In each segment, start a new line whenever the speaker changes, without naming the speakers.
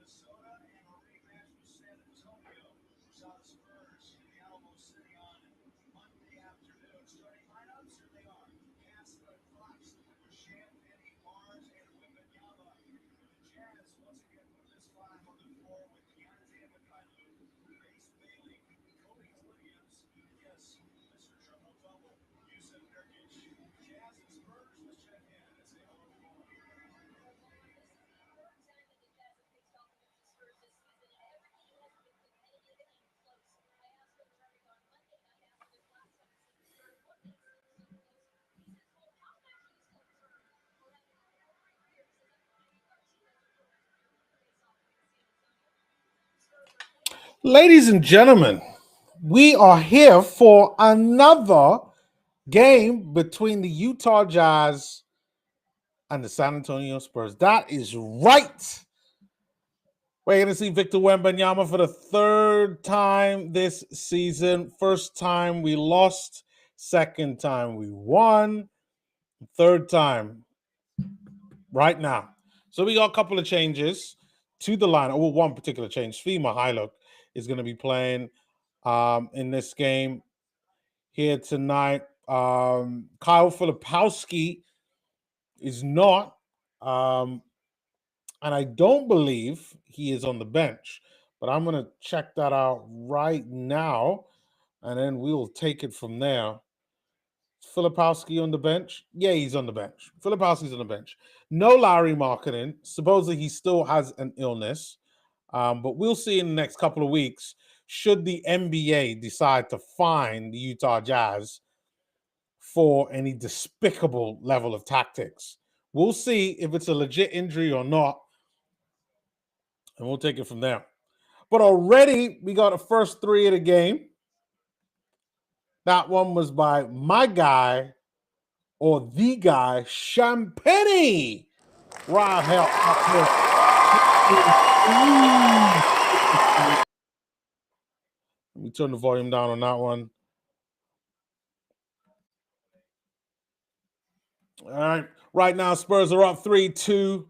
Minnesota, and a rematch with San Antonio. Saw the Spurs in the Alamo City on Monday afternoon. Starting lineups, here they are. Casper, Fox, Champ, Eddie, Mars, and Wembanyama. The Jazz once again put this five on the floor with Keontae Makalu, Ace Bailey, Cody Williams, yes, Mr. Triple Double, Yusuf Nurkic. Jazz and Spurs, let's check in and say hello to all.
Ladies and gentlemen, we are here for another game between the Utah Jazz and the San Antonio Spurs. That is right. We're going to see Victor Wembanyama for the third time this season. First time we lost, second time we won, third time right now. So we got a couple of changes to the line. Well, one particular change. Svi Mihailuk is going to be playing in this game here tonight. Kyle Filipowski is not, and I don't believe he is on the bench, but I'm going to check that out right now, and then we'll take it from there. Filipowski on the bench? Yeah, he's on the bench. Filipowski's on the bench. No Larry Markkinen. Supposedly he still has an illness, but we'll see in the next couple of weeks should the NBA decide to fine the Utah Jazz for any despicable level of tactics. We'll see if it's a legit injury or not, and we'll take it from there. But already we got the first three of the game. That one was by my guy, or the guy, Champagne. Right help up here. Let me turn the volume down on that one. All right. Right now, Spurs are up 3-2.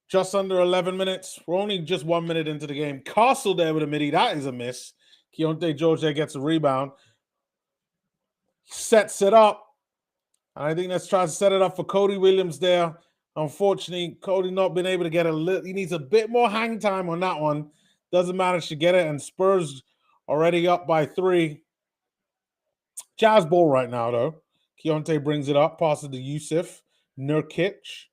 Just under 11 minutes. We're only just 1 minute into the game. Castle there with a midi. That is a miss. Keontae George there gets a rebound. Sets it up. I think let's try to set it up for Cody Williams there. Unfortunately, Cody not been able to get he needs a bit more hang time on that one. Doesn't manage to get it, and Spurs already up by 3. Jazz ball right now, though. Keontae brings it up, passes to Yusuf Nurkic.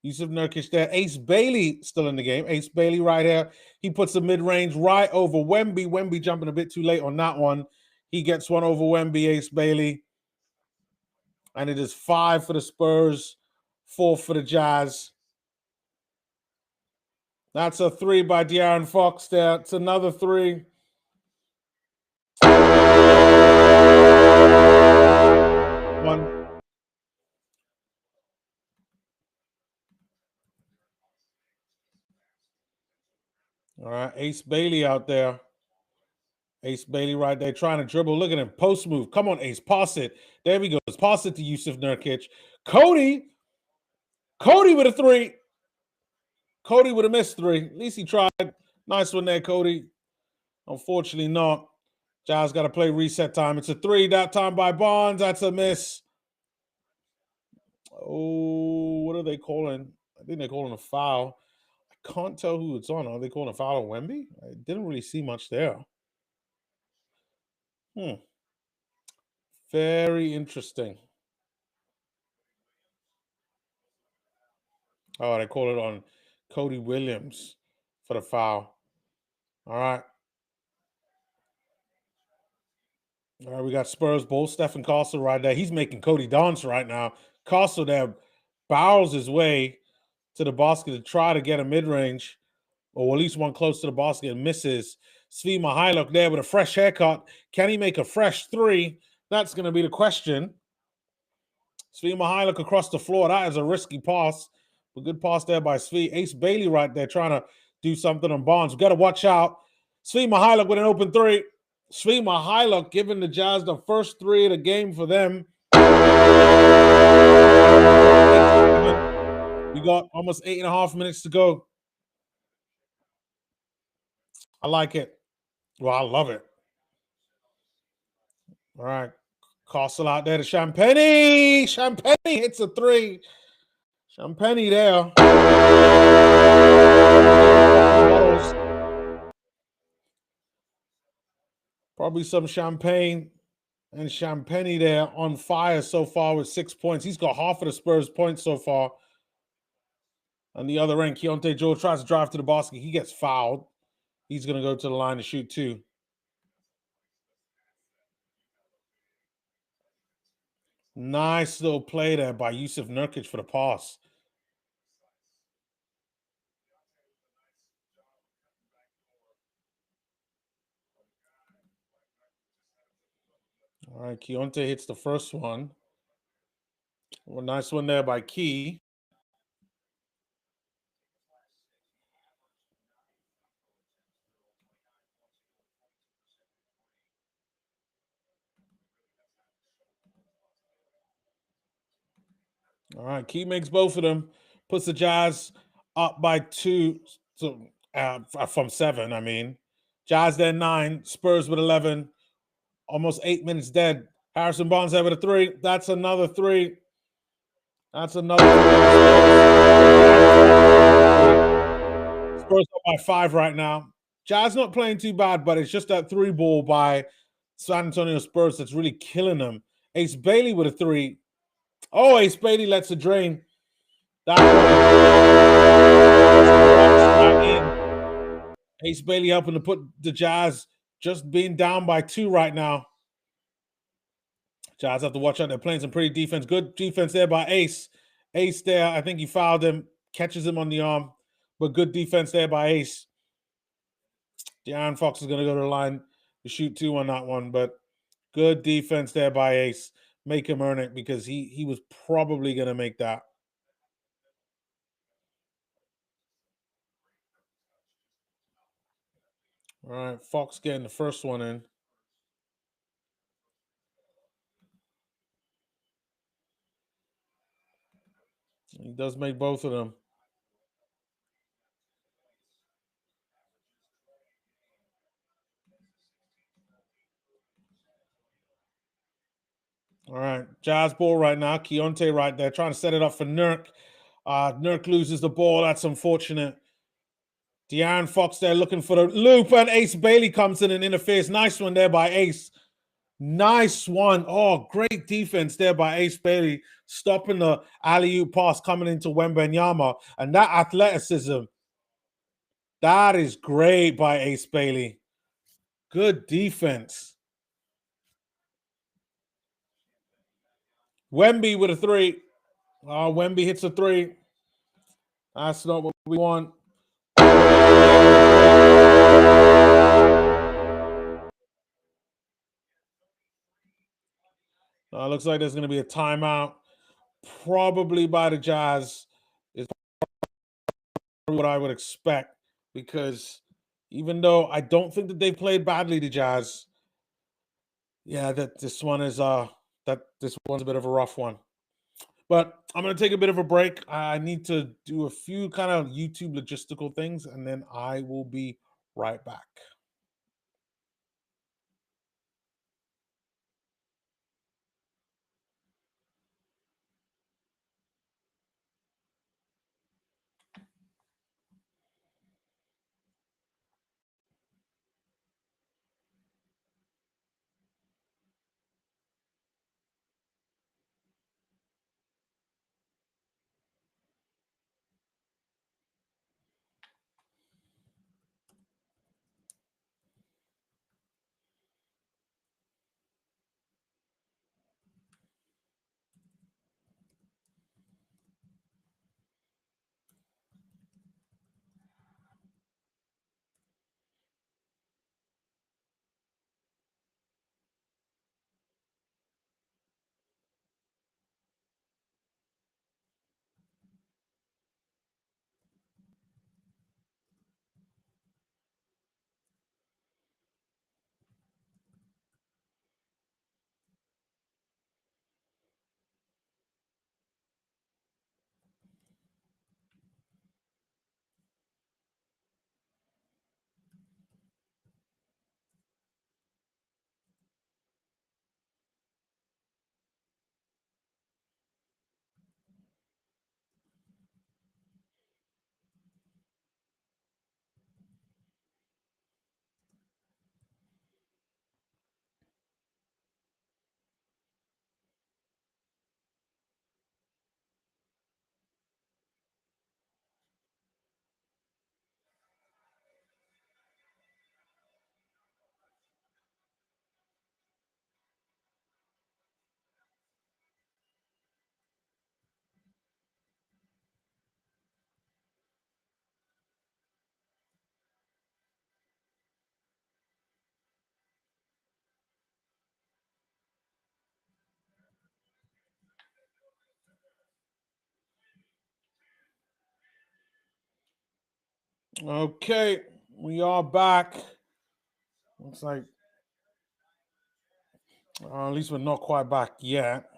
Yusuf Nurkic there. Ace Bailey still in the game. Ace Bailey right here. He puts a mid-range right over Wemby. Wemby jumping a bit too late on that one. He gets one over Wemby, Ace Bailey. And it is 5 for the Spurs, 4 for the Jazz. That's a 3 by De'Aaron Fox there. It's another 3. One. All right, Ace Bailey out there. Ace Bailey right there trying to dribble. Look at him. Post move. Come on, Ace. Pass it. There we go. Pass it to Yusuf Nurkic. Cody with a 3. Cody with a missed 3. At least he tried. Nice one there, Cody. Unfortunately not. Jazz got to play reset time. It's a 3 that time by Barnes. That's a miss. Oh, what are they calling? I think they're calling a foul. I can't tell who it's on. Are they calling a foul on Wemby? I didn't really see much there. Very interesting. Oh, they call it on Cody Williams for the foul. All right. All right, we got Spurs ball. Stephen Castle right there. He's making Cody dance right now. Castle there barrels his way to the basket to try to get a mid-range, or at least one close to the basket, and misses. Svi Mihailuk there with a fresh haircut. Can he make a fresh 3? That's going to be the question. Svi Mihailuk across the floor. That is a risky pass. A good pass there by Svi. Ace Bailey right there trying to do something on Barnes. We've got to watch out. Svi Mihailuk with an open 3. Svi Mihailuk giving the Jazz the first 3 of the game for them. We got almost 8.5 minutes to go. I like it. Well, I love it. All right. Castle out there to Champagne. Champagne hits a three. Champagne there. Probably some champagne and Champagne there on fire so far with 6 points. He's got half of the Spurs points so far. On the other end, Keontae Joe tries to drive to the basket. He gets fouled. He's going to go to the line to shoot two. Nice little play there by Yusuf Nurkic for the pass. All right, Keontae hits the first one. Well, nice one there by Key. All right, Key makes both of them. Puts the Jazz up by two from 7, I mean. Jazz then 9, Spurs with 11. Almost 8 minutes dead. Harrison Barnes there with a 3. That's another 3. That's another 3. Spurs up by 5 right now. Jazz not playing too bad, but it's just that 3 ball by San Antonio Spurs that's really killing them. Ace Bailey with a 3. Oh, Ace Bailey lets it drain. That one. Ace Bailey helping to put the Jazz just being down by 2 right now. Jazz have to watch out. They're playing some pretty defense. Good defense there by Ace. Ace there, I think he fouled him, catches him on the arm, but good defense there by Ace. De'Aaron Fox is going to go to the line to shoot 2 on that one, but good defense there by Ace. Make him earn it because he was probably going to make that. All right, Fox getting the first one in. He does make both of them. All right, Jazz ball right now. Keontae right there trying to set it up for Nurk. Nurk loses the ball. That's unfortunate. De'Aaron Fox there looking for the loop, and Ace Bailey comes in and interferes. Nice one there by Ace. Nice one. Oh, great defense there by Ace Bailey, stopping the alley-oop pass coming into Wembanyama. And that athleticism, that is great by Ace Bailey. Good defense. Wemby with a 3. Oh, Wemby hits a 3. That's not what we want. Looks like there's going to be a timeout, probably by the Jazz. Is what I would expect, because even though I don't think that they played badly, the Jazz, yeah, that this one is that this one's a bit of a rough one. But I'm gonna take a bit of a break. I need to do a few kind of YouTube logistical things, and then I will be right back. Okay, we are back. Looks like at least we're not quite back yet.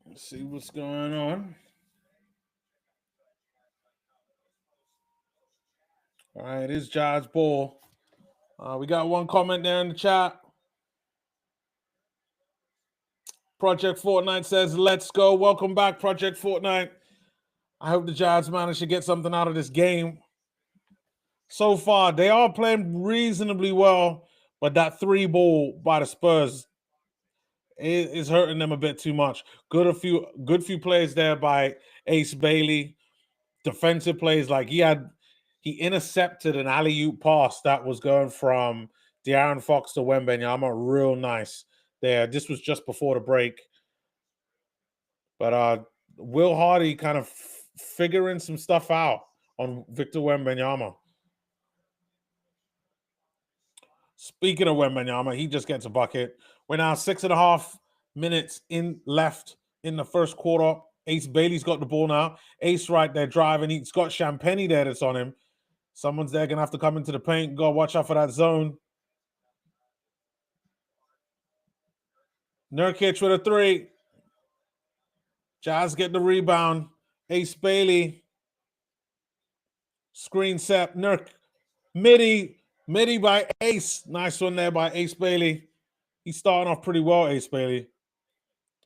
Let's see what's going on. All right, it is Jazz Ball. We got one comment there in the chat. Project Fortnite says, "Let's go." Welcome back, Project Fortnite. I hope the Jazz manage to get something out of this game. So far, they are playing reasonably well, but that 3 ball by the Spurs is hurting them a bit too much. Good few plays there by Ace Bailey. Defensive plays, like he intercepted an alley-oop pass that was going from De'Aaron Fox to Wembanyama. Real nice there. This was just before the break. But Will Hardy kind of figuring some stuff out on Victor Wembanyama. Speaking of Wembanyama, he just gets a bucket. We're now 6.5 minutes left in the first quarter. Ace Bailey's got the ball now. Ace right there driving. He's got Champagny there that's on him. Someone's there going to have to come into the paint. Go watch out for that zone. Nurkic with a 3. Jazz get the rebound. Ace Bailey. Screen set. Nurk. Midi by Ace. Nice one there by Ace Bailey. He's starting off pretty well, Ace Bailey.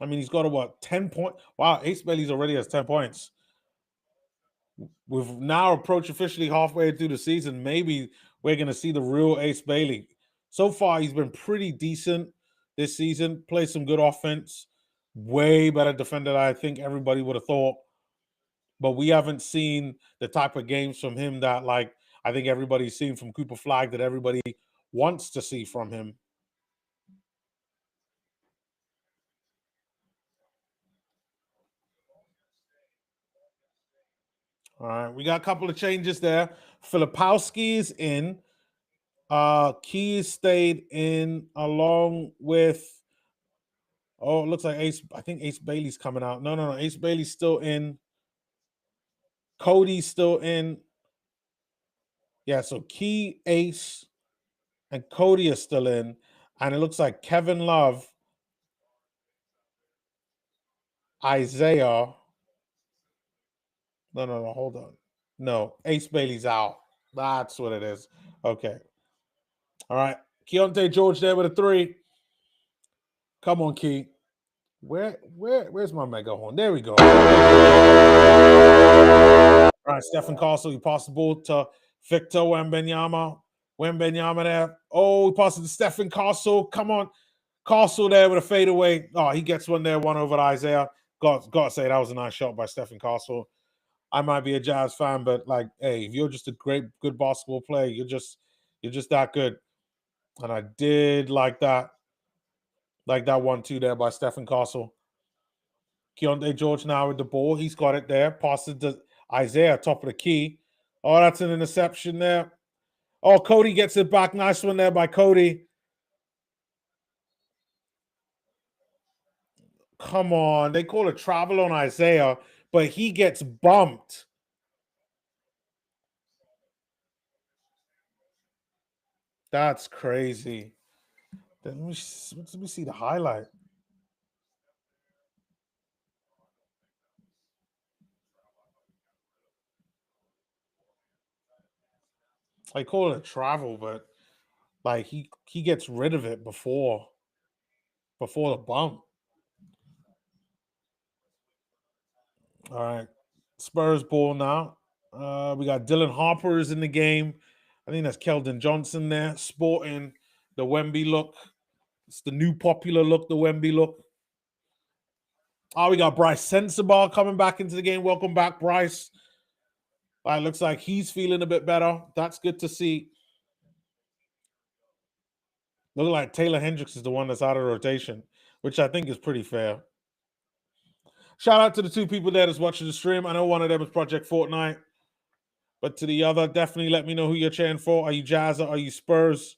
I mean, he's got a 10 point. Wow, Ace Bailey's already has 10 points. We've now approached officially halfway through the season. Maybe we're going to see the real Ace Bailey. So far, he's been pretty decent this season. Played some good offense. Way better defender than I think everybody would have thought. But we haven't seen the type of games from him that, like, I think everybody's seen from Cooper Flag that everybody wants to see from him. All right, we got a couple of changes there. Filipowski is in. Keys stayed in along with. Oh, it looks like Ace. I think Ace Bailey's coming out. No. Ace Bailey's still in. Cody's still in. Yeah, so Key, Ace, and Cody are still in. And it looks like Kevin Love, Isaiah. No, hold on. No, Ace Bailey's out. That's what it is. Okay. All right. Keontae George there with a 3. Come on, Key. Where's my mega horn? There we go. All right, Stephen Castle, he passed the ball to Victor Wembanyama. Wembanyama there. Oh, he passed it to Stephen Castle. Come on. Castle there with a fadeaway. Oh, he gets one there, one over to Isaiah. Got to say, that was a nice shot by Stephen Castle. I might be a Jazz fan, but like, hey, if you're just a good basketball player, you're just that good. And I did like that 1-2 there by Stephen Castle. Keontae George now with the ball. He's got it there. Passes to Isaiah, top of the key. Oh, that's an interception there. Oh, Cody gets it back. Nice one there by Cody. Come on. They call it travel on Isaiah, but he gets bumped. That's crazy. Let me see the highlight. I call it travel, but like he gets rid of it before the bump. All right. Spurs ball now. We got Dylan Harper is in the game. I think that's Keldon Johnson there, sporting the Wemby look. It's the new popular look, the Wemby look. Oh, we got Bryce Sensabaugh coming back into the game. Welcome back, Bryce. Looks like he's feeling a bit better. That's good to see. Look like Taylor Hendricks is the one that's out of rotation, which I think is pretty fair. Shout out to the 2 people there that's watching the stream. I know one of them is Project Fortnite, but to the other, definitely let me know who you're cheering for. Are you Jazz or are you Spurs?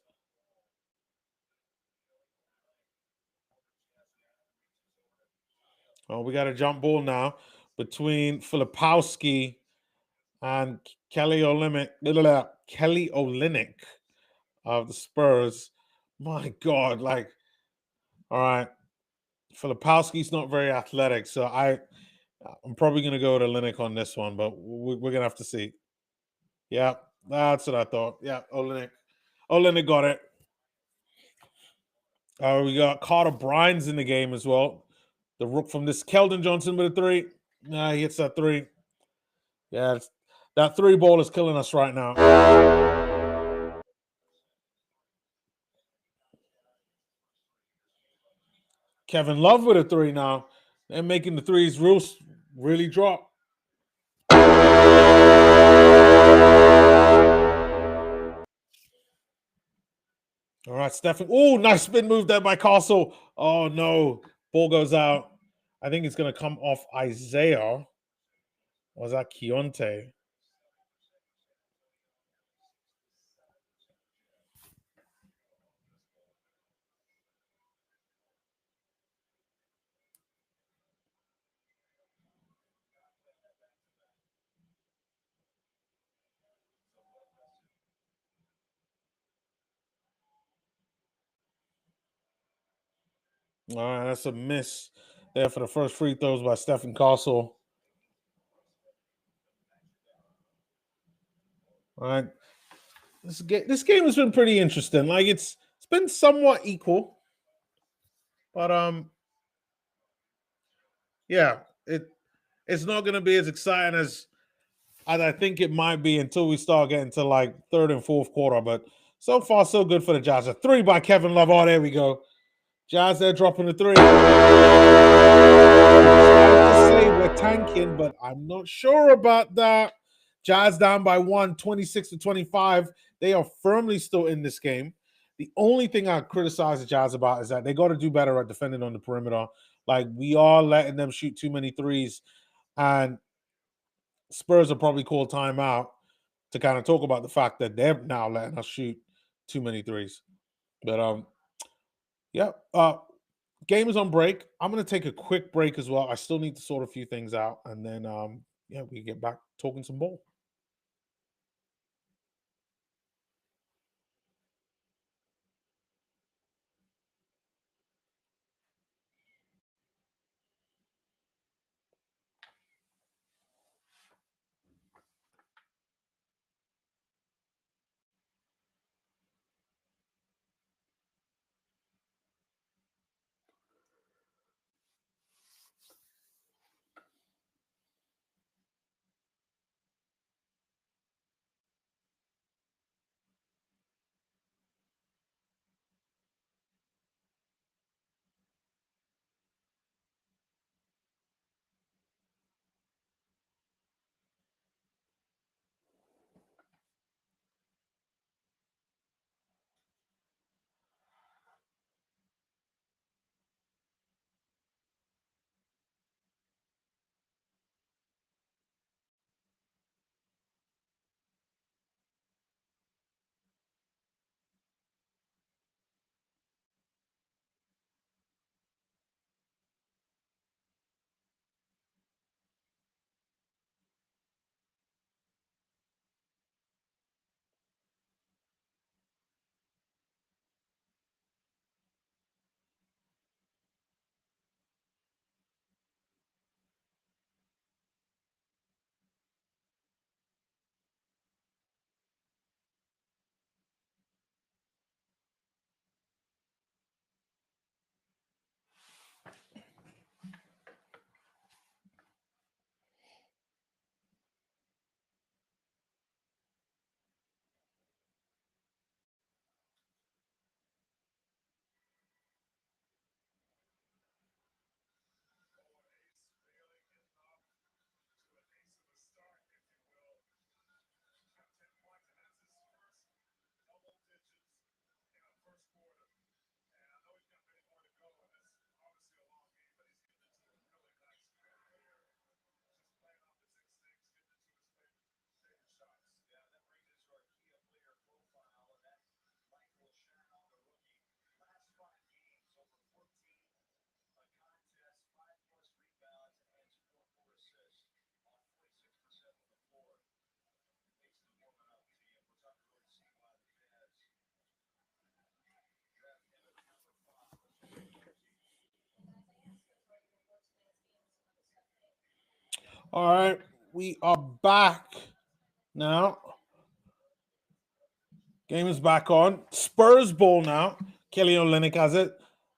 Oh, we got a jump ball now between Filipowski and Kelly Olynyk of the Spurs. My God, like, all right, Filipowski's not very athletic, so I'm probably gonna go to Olynyk on this one, but we're gonna have to see. Yeah, that's what I thought. Yeah, Olynyk. Olynyk got it. We got Carter Brines in the game as well. The rook from this Keldon Johnson with a three. Nah, he hits that three. Yeah, that three ball is killing us right now. Kevin Love with a three now. They're making the threes really drop. All right, Stephen. Oh, nice spin move there by Castle. Oh no, ball goes out. I think it's gonna come off Isaiah. Or was that Keontae? All right, that's a miss there for the first free throws by Stephen Castle. All right, this game has been pretty interesting. Like it's been somewhat equal, but yeah, it's not going to be as exciting as I think it might be until we start getting to like third and fourth quarter. But so far, so good for the Jazz. A three by Kevin Love. Oh, there we go. Jazz, they're dropping the three. I'm trying to say we're tanking, but I'm not sure about that. Jazz down by one, 26 to 25. They are firmly still in this game. The only thing I criticize the Jazz about is that they got to do better at defending on the perimeter. Like, we are letting them shoot too many threes, and Spurs will probably call timeout to kind of talk about the fact that they're now letting us shoot too many threes. But yeah, game is on break. I'm gonna take a quick break as well. I still need to sort a few things out, and then yeah, we get back talking some ball. All right, we are back now. Game is back on. Spurs ball now. Kelly Olynyk has it.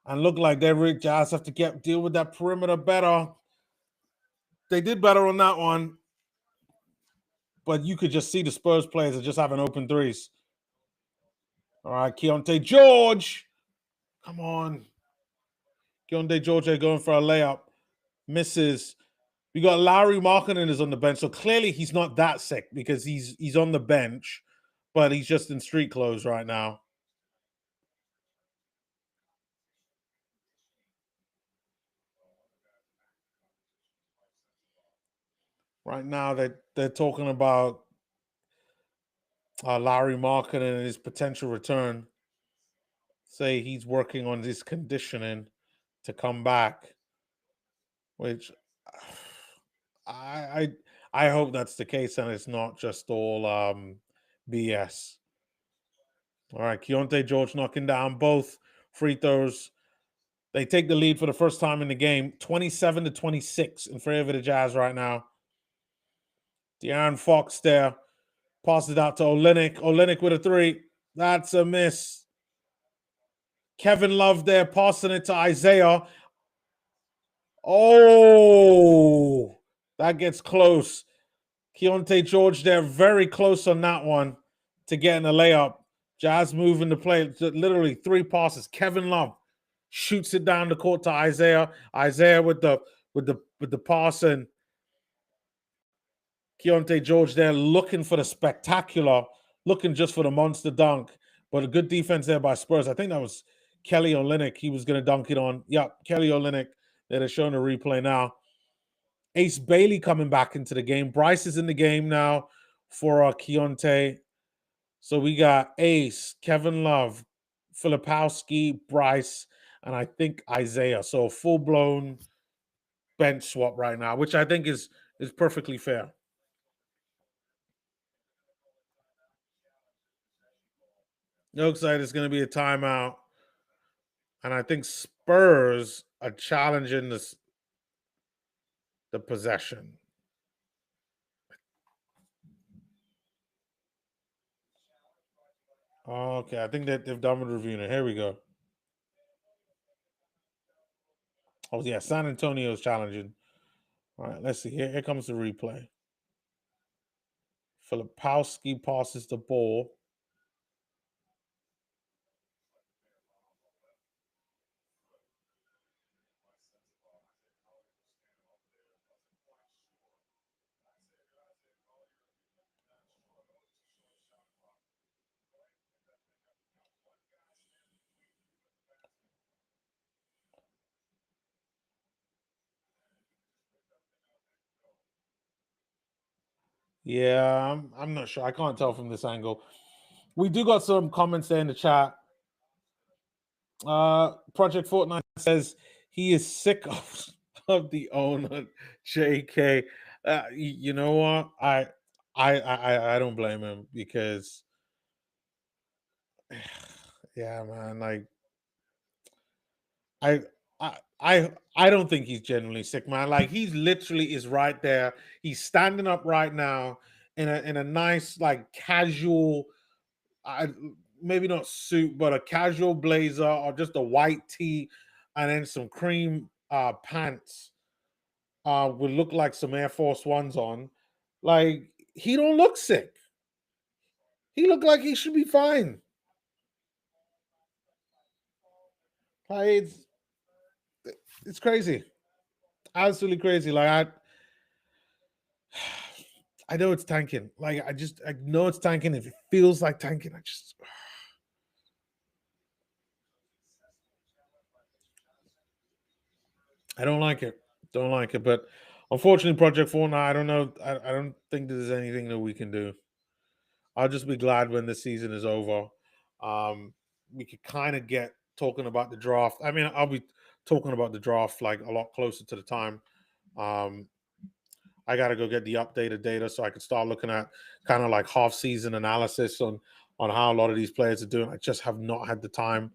And look like they Jazz have to deal with that perimeter better. They did better on that one. But you could just see the Spurs players are just having open threes. All right, Keontae George. Come on. Keontae George going for a layup. Misses. We got Larry Markkinen is on the bench. So clearly he's not that sick because he's on the bench, but he's just in street clothes right now. Right now they're talking about Larry Markkinen and his potential return. Say he's working on his conditioning to come back, which I I hope that's the case and it's not just all BS. All right, Keontae George knocking down both free throws. They take the lead for the first time in the game, 27-26 in favor of the Jazz right now. De'Aaron Fox there, passes it out to Olynyk. Olynyk with a three. That's a miss. Kevin Love there, passing it to Isaiah. Oh, that gets close. Keontae George there, very close on that one to getting a layup. Jazz moving the play, literally three passes. Kevin Love shoots it down the court to Isaiah. Isaiah with the pass, and Keontae George there looking for the spectacular, looking just for the monster dunk. But a good defense there by Spurs. I think that was Kelly Olynyk. He was going to dunk it on. Yep, Kelly Olynyk. They're showing a replay now. Ace Bailey coming back into the game. Bryce is in the game now for Keontae. So we got Ace, Kevin Love, Filipowski, Bryce, and I think Isaiah. So full-blown bench swap right now, which I think is perfectly fair. Looks like it's going to be a timeout. And I think Spurs are challenging the possession. Okay, I think that they've done with reviewing it. Here we go. Oh, yeah, San Antonio's challenging. All right, let's see. Here comes the replay. Filipowski passes the ball. Yeah, I'm not sure. I can't tell from this angle. We do got some comments there in the chat. Project Fortnite says he is sick of the owner, JK. You know what? I don't blame him because, yeah, man. Like I. I don't think he's genuinely sick, man. Like he's literally is right there. He's standing up right now in a nice like casual, maybe not suit, but a casual blazer or just a white tee, and then some cream pants. Would look like some Air Force Ones on. Like he don't look sick. He look like he should be fine. Like it's crazy, absolutely crazy. Like I know it's tanking. Like I know it's tanking. If it feels like tanking, I don't like it. Don't like it. But unfortunately, Project Fortnite, I don't know. I don't think there's anything that we can do. I'll just be glad when the season is over. We could kind of get talking about the draft. I mean, I'll be talking about the draft like a lot closer to the time. Um, I got to go get the updated data so I can start looking at kind of like half season analysis on how a lot of these players are doing. I just have not had the time.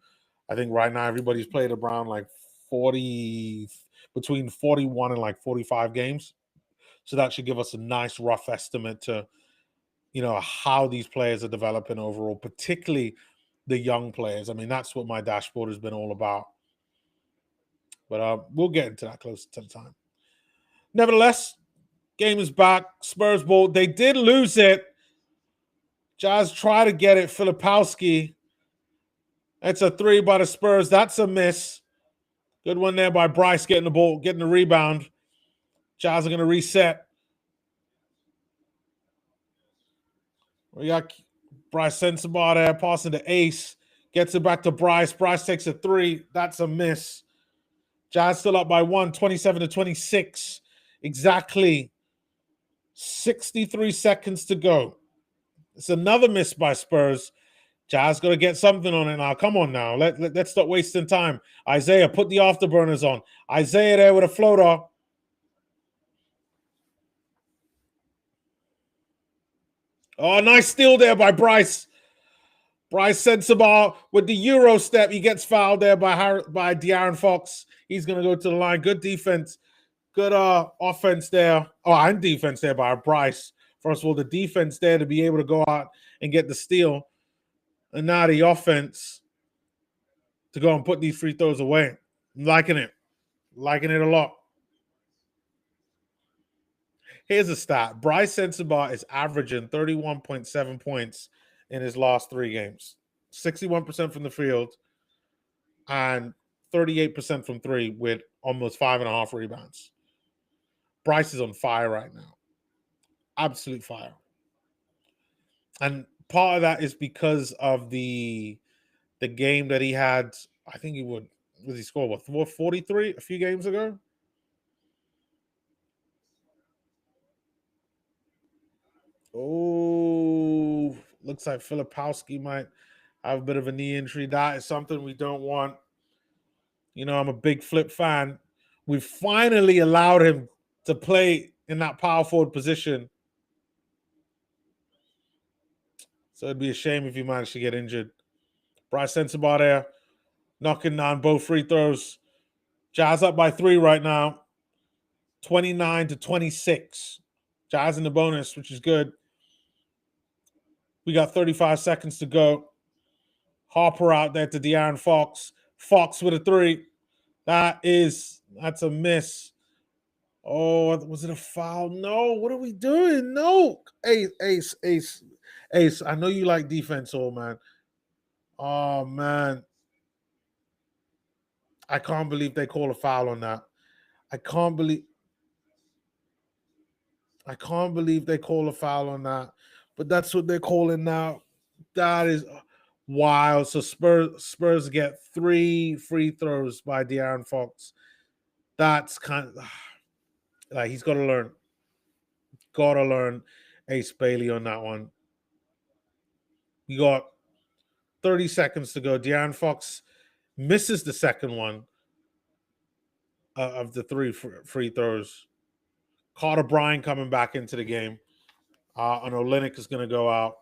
I think right now everybody's played around like 40, between 41 and like 45 games. So that should give us a nice rough estimate to, how these players are developing overall, particularly the young players. I mean, that's what my dashboard has been all about. But we'll get into that closer to the time. Nevertheless, game is back. Spurs ball. They did lose it. Jazz try to get it. Filipowski. That's a three by the Spurs. That's a miss. Good one there by Bryce getting the ball, getting the rebound. Jazz are going to reset. We got Bryce Sensabaugh there, passing to Ace. Gets it back to Bryce. Bryce takes a three. That's a miss. Jazz still up by 1, 27-26. Exactly 63 seconds to go. It's another miss by Spurs. Jazz got to get something on it now. Come on now. Let's stop wasting time. Isaiah, put the afterburners on. Isaiah there with a floater. Oh, nice steal there by Bryce. Bryce Sensabaugh with the Euro step. He gets fouled there by De'Aaron Fox. He's going to go to the line. Good defense. Good offense there. Oh, and defense there by Bryce. First of all, the defense there to be able to go out and get the steal. And now the offense to go and put these free throws away. I'm liking it. Liking it a lot. Here's a stat. Bryce Sensabaugh is averaging 31.7 points in his last 3 games. 61% from the field and 38% from 3 with almost 5.5 rebounds. Bryce is on fire right now. Absolute fire. And part of that is because of the game that he had. I think he scored 43 a few games ago? Oh, looks like Filipowski might have a bit of a knee injury. That is something we don't want. I'm a big Flip fan. We finally allowed him to play in that power forward position. So it'd be a shame if he managed to get injured. Bryce Sensabaugh there, knocking down both free throws. Jazz up by 3 right now. 29-26. Jazz in the bonus, which is good. We got 35 seconds to go. Harper out there to De'Aaron Fox. Fox with a 3. That's a miss. Oh, was it a foul? No. What are we doing? No. Ace. I know you like defense, old man. Oh, man. I can't believe they call a foul on that. I can't believe they call a foul on that. But that's what they're calling now. That is wild. So Spurs get 3 free throws by De'Aaron Fox. That's kind of like he's got to learn. Got to learn Ace Bailey on that one. We got 30 seconds to go. De'Aaron Fox misses the second one of the 3 free throws. Carter Bryant coming back into the game. I know Olenek is going to go out.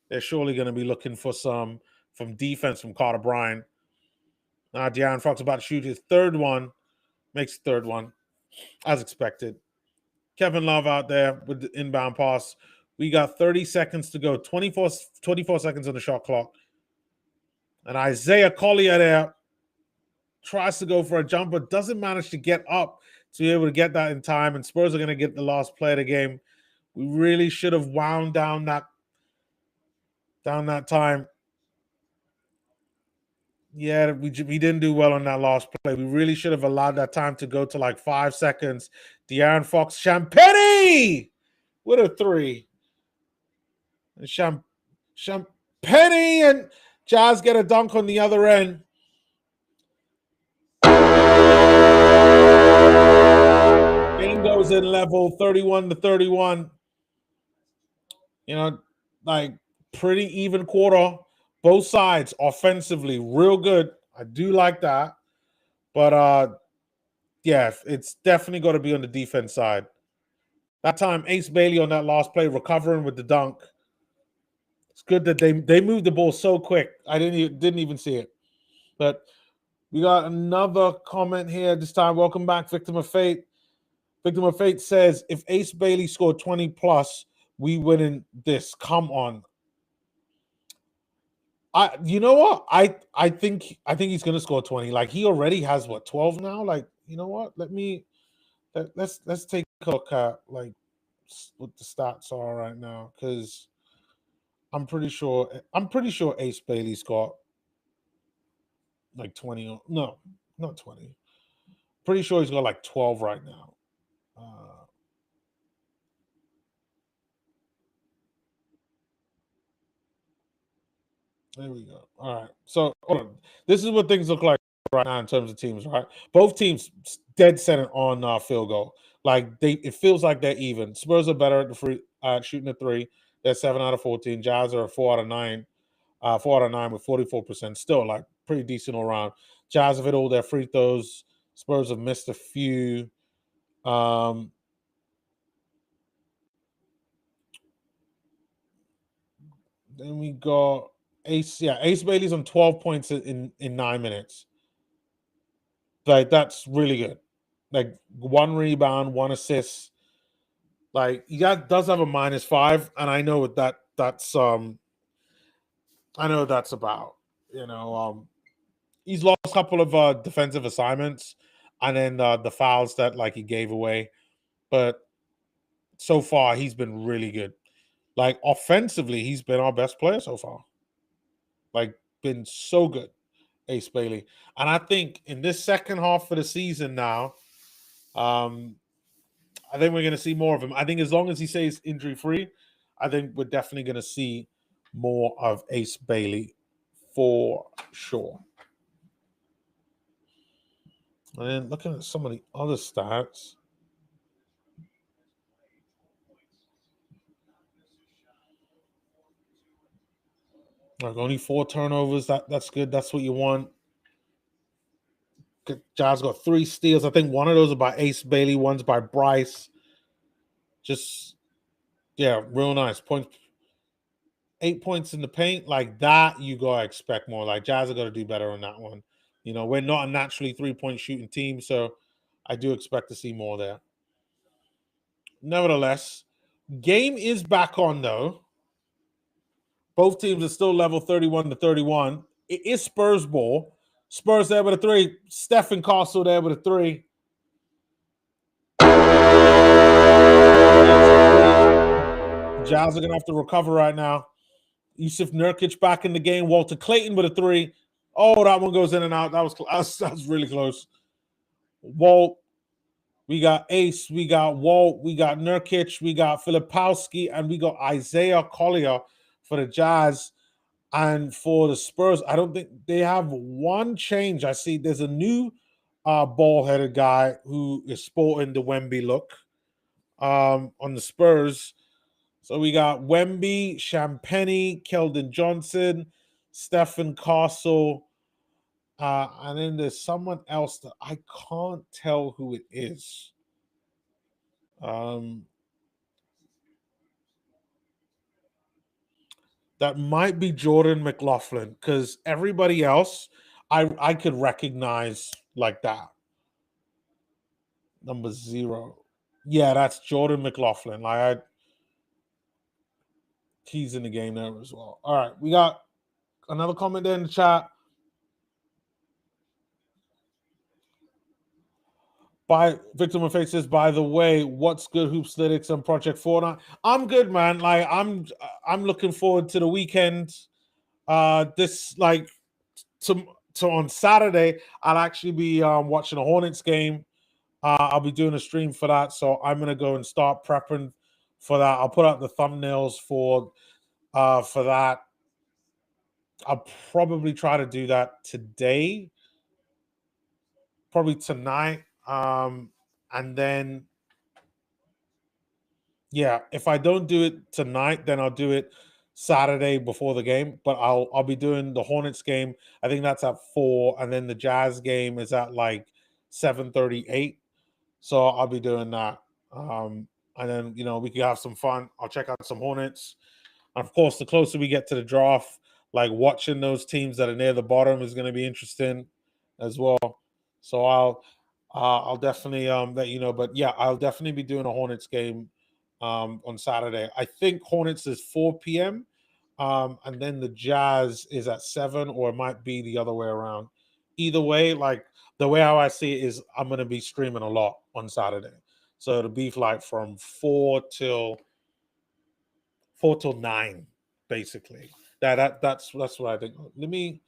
They're surely going to be looking for some from defense from Carter Bryant. Now De'Aaron Fox about to shoot his third one. Makes the third one, as expected. Kevin Love out there with the inbound pass. We got 30 seconds to go. 24 seconds on the shot clock. And Isaiah Collier there tries to go for a jumper. Doesn't manage to get up to be able to get that in time. And Spurs are going to get the last play of the game. We really should have wound down that time. Yeah, we didn't do well on that last play. We really should have allowed that time to go to like 5 seconds. De'Aaron Fox, Champagny with a 3. And Champagny and Jazz get a dunk on the other end. Game goes in level 31-31. Like pretty even quarter. Both sides offensively, real good. I do like that. But yeah, it's definitely got to be on the defense side. That time, Ace Bailey on that last play, recovering with the dunk. It's good that they moved the ball so quick. I didn't even see it. But we got another comment here this time. Welcome back, Victim of Fate. Victim of Fate says if Ace Bailey scored 20 plus, we winning this. Come on. You know what? I think he's gonna score 20. Like he already has what 12 now. Like, you know what? Let's take a look at like what the stats are right now, because I'm pretty sure Ace Bailey's got like 20. No, not 20. Pretty sure he's got like 12 right now. There we go. All right. So hold on. This is what things look like right now in terms of teams, right? Both teams dead center on field goal. Like it feels like they're even. Spurs are better at the free shooting a three. They're 7 out of 14. Jazz are 4 out of 9. 4 out of 9 with 44%. Still like pretty decent all around. Jazz have hit all their free throws. Spurs have missed a few. Then we got Ace. Yeah, Ace Bailey's on 12 points in 9 minutes. Like that's really good. Like 1 rebound, 1 assist. Like he does have a -5, and I know what that's I know what that's about. He's lost a couple of defensive assignments, and then the fouls that like he gave away. But so far he's been really good. Like offensively, he's been our best player so far. Like been so good, Ace Bailey. And I think in this second half of the season now, I think we're going to see more of him. I think as long as he stays injury free, I think we're definitely going to see more of Ace Bailey for sure. And then looking at some of the other stats. Like only 4 turnovers. That's good. That's what you want. Jazz got 3 steals. I think one of those are by Ace Bailey. One's by Bryce. Just, yeah, real nice. 8 points in the paint. Like that, you got to expect more. Like Jazz are going to do better on that one. We're not a naturally 3-point shooting team, so I do expect to see more there. Nevertheless, game is back on though. Both teams are still level 31-31. It is Spurs ball. Spurs there with a 3. Stephen Castle there with a 3. Jazz are going to have to recover right now. Yusuf Nurkic back in the game. Walter Clayton with a 3. Oh, that one goes in and out. That was really close. Walt, we got Ace, we got Walt, we got Nurkic, we got Filipowski, and we got Isaiah Collier for the Jazz. And for the Spurs, I don't think they have one change. I see there's a new ball-headed guy who is sporting the Wemby look on the Spurs. So we got Wemby, Champagny, Keldon Johnson, Stephen Castle, and then there's someone else that I can't tell who it is. That might be Jordan McLaughlin, because everybody else I could recognize like that. Number 0. Yeah, that's Jordan McLaughlin. He's in the game there as well. All right, we got another comment there in the chat. By Victim of Fate says, by the way, what's good, Hoopslytics and Project Fortnite? I'm good, man. Like I'm looking forward to the weekend. This like to on Saturday, I'll actually be watching a Hornets game. I'll be doing a stream for that, so I'm gonna go and start prepping for that. I'll put out the thumbnails for that. I'll probably try to do that today, probably tonight, and then yeah, if I don't do it tonight, then I'll do it Saturday before the game. But I'll be doing the Hornets game. I think that's at 4, and then the Jazz game is at like 7:38. So I'll be doing that. And then we can have some fun. I'll check out some Hornets. And of course, the closer we get to the draft, like watching those teams that are near the bottom is going to be interesting as well. So I'll definitely let you know. But yeah, I'll definitely be doing a Hornets game on Saturday. I think Hornets is 4 p.m. And then the Jazz is at 7, or it might be the other way around. Either way, like the way how I see it is I'm gonna be streaming a lot on Saturday. So it'll be like from 4 till 9, basically. That's what I think. Let me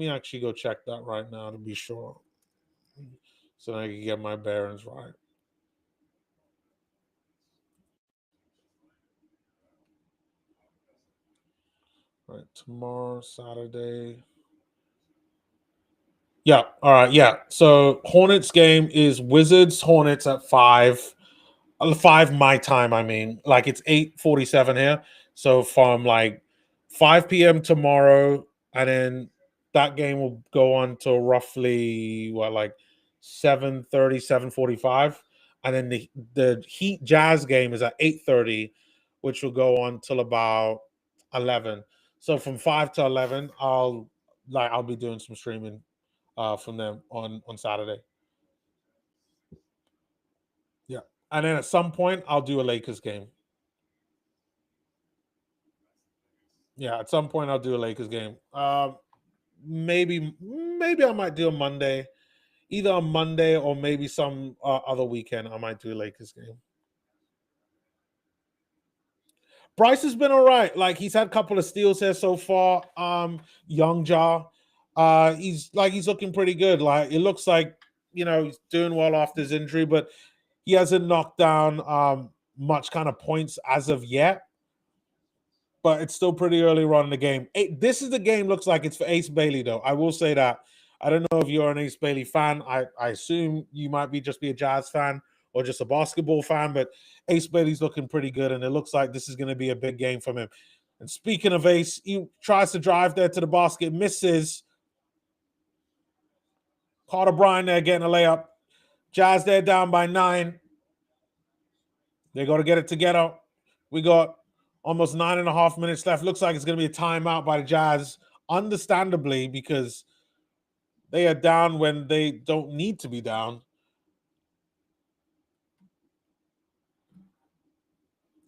actually go check that right now to be sure. So I can get my bearings right. Right, tomorrow, Saturday. Yeah, all right, yeah. So Hornets game is Wizards Hornets at 5. 5 my time, I mean. Like it's 8:47 here. So from like 5 p.m. tomorrow, and then that game will go on till roughly what, like 7:30, 7:45. And then the Heat Jazz game is at 8:30, which will go on till about 11. So from 5 to 11, I'll be doing some streaming from them on Saturday. Yeah. And then at some point I'll do a Lakers game. Yeah, at some point I'll do a Lakers game. Maybe I might do a Monday, either a Monday or maybe some other weekend. I might do a Lakers game. Bryce has been all right. Like he's had a couple of steals here so far. Young Jaw, he's looking pretty good. Like it looks like he's doing well after his injury, but he hasn't knocked down much kind of points as of yet. But it's still pretty early on in the game. This is the game looks like it's for Ace Bailey, though. I will say that. I don't know if you're an Ace Bailey fan. I assume you might be a Jazz fan or just a basketball fan, but Ace Bailey's looking pretty good, and it looks like this is going to be a big game from him. And speaking of Ace, he tries to drive there to the basket, misses. Carter Bryan there getting a layup. Jazz there down by 9. They got to get it together. We got almost 9.5 minutes left. Looks like it's going to be a timeout by the Jazz, understandably, because they are down when they don't need to be down.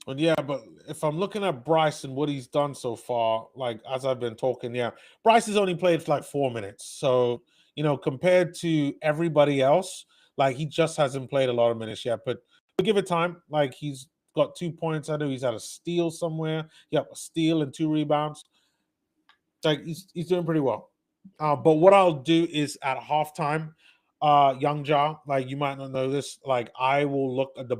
And yeah, but if I'm looking at Bryce and what he's done so far, like as I've been talking, yeah, Bryce has only played for like 4 minutes. So, compared to everybody else, like he just hasn't played a lot of minutes yet. But give it time. Like he's got 2 points. I know he's had a steal somewhere. Yep, a steal and 2 rebounds. Like he's doing pretty well. But what I'll do is at halftime, Young Ja, like you might not know this, like I will look at the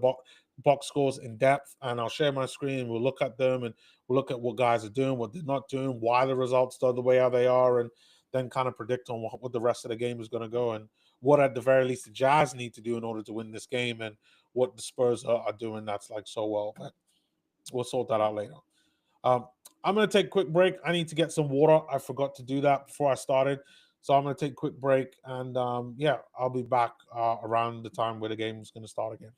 box scores in depth, and I'll share my screen. We'll look at them, and we'll look at what guys are doing, what they're not doing, why the results are the way how they are, and then kind of predict on what the rest of the game is going to go, and what at the very least the Jazz need to do in order to win this game, and what the Spurs are doing that's like so well. But we'll sort that out later. Um, I'm going to take a quick break. I need to get some water. I forgot to do that before I started. So I'm going to take a quick break. And yeah, I'll be back around the time where the game is going to start again.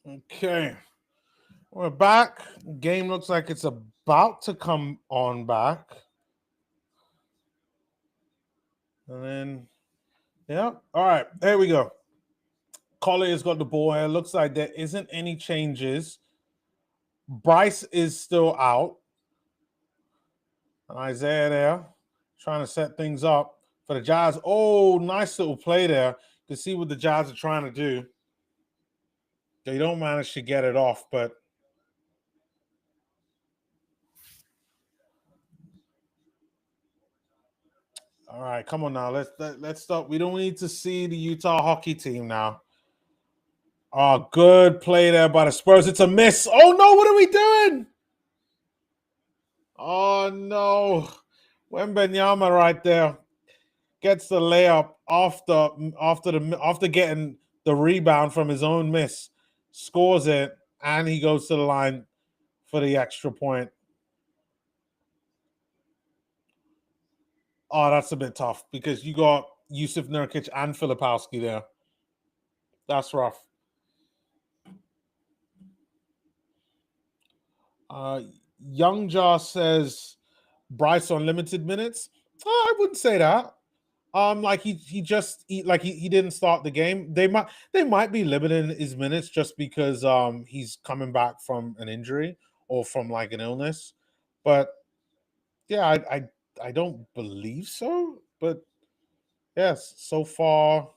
Okay. We're back. Game looks like it's about to come on back. And then, yeah. All right. There we go. Collier's got the ball here. Looks like there isn't any changes. Bryce is still out. And Isaiah there trying to set things up for the Jazz. Oh, nice little play there to see what the Jazz are trying to do. They don't manage to get it off, but all right, come on now. Let's stop. We don't need to see the Utah hockey team now. Oh, good play there by the Spurs. It's a miss. Oh no, what are we doing? Oh no. Wembenyama right there gets the layup after getting the rebound from his own miss, scores it, and he goes to the line for the extra point. Oh, that's a bit tough because you got Yusuf Nurkic and Filipowski there. That's rough. Young Josh says Bryce on limited minutes. Oh, I wouldn't say that. Like he didn't start the game. They might be limiting his minutes just because he's coming back from an injury or from like an illness. But yeah, I don't believe so. But yes, so far,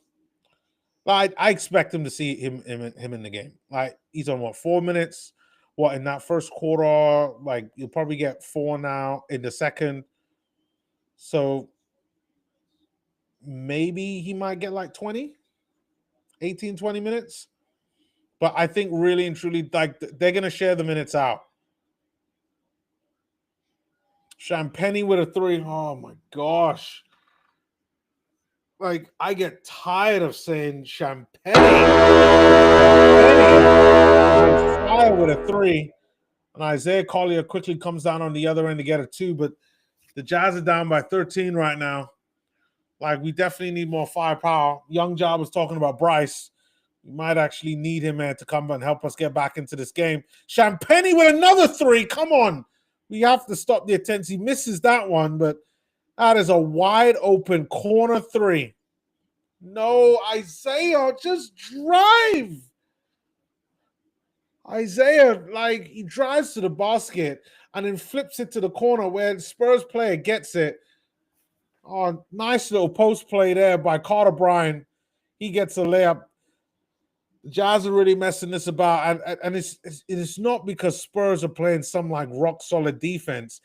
I expect him to see him in the game. Like he's on what 4 minutes. What in that first quarter? Like you'll probably get 4 now in the second. So maybe he might get like 20, 18, 20 minutes. But I think really and truly, like they're gonna share the minutes out. Champagny with a 3. Oh my gosh. Like I get tired of saying Champagny. Fire with a 3. And Isaiah Collier quickly comes down on the other end to get a 2. But the Jazz are down by 13 right now. Like we definitely need more firepower. Young Job was talking about Bryce. We might actually need him, man, to come and help us get back into this game. Champagny with another 3. Come on. We have to stop the attempts. He misses that one, but that is a wide open corner 3. No, Isaiah, just drive. Isaiah, like, he drives to the basket and then flips it to the corner where the Spurs player gets it. Oh, nice little post play there by Carter Bryan. He gets a layup. The Jazz are really messing this about, and it's not because Spurs are playing some like rock solid defense.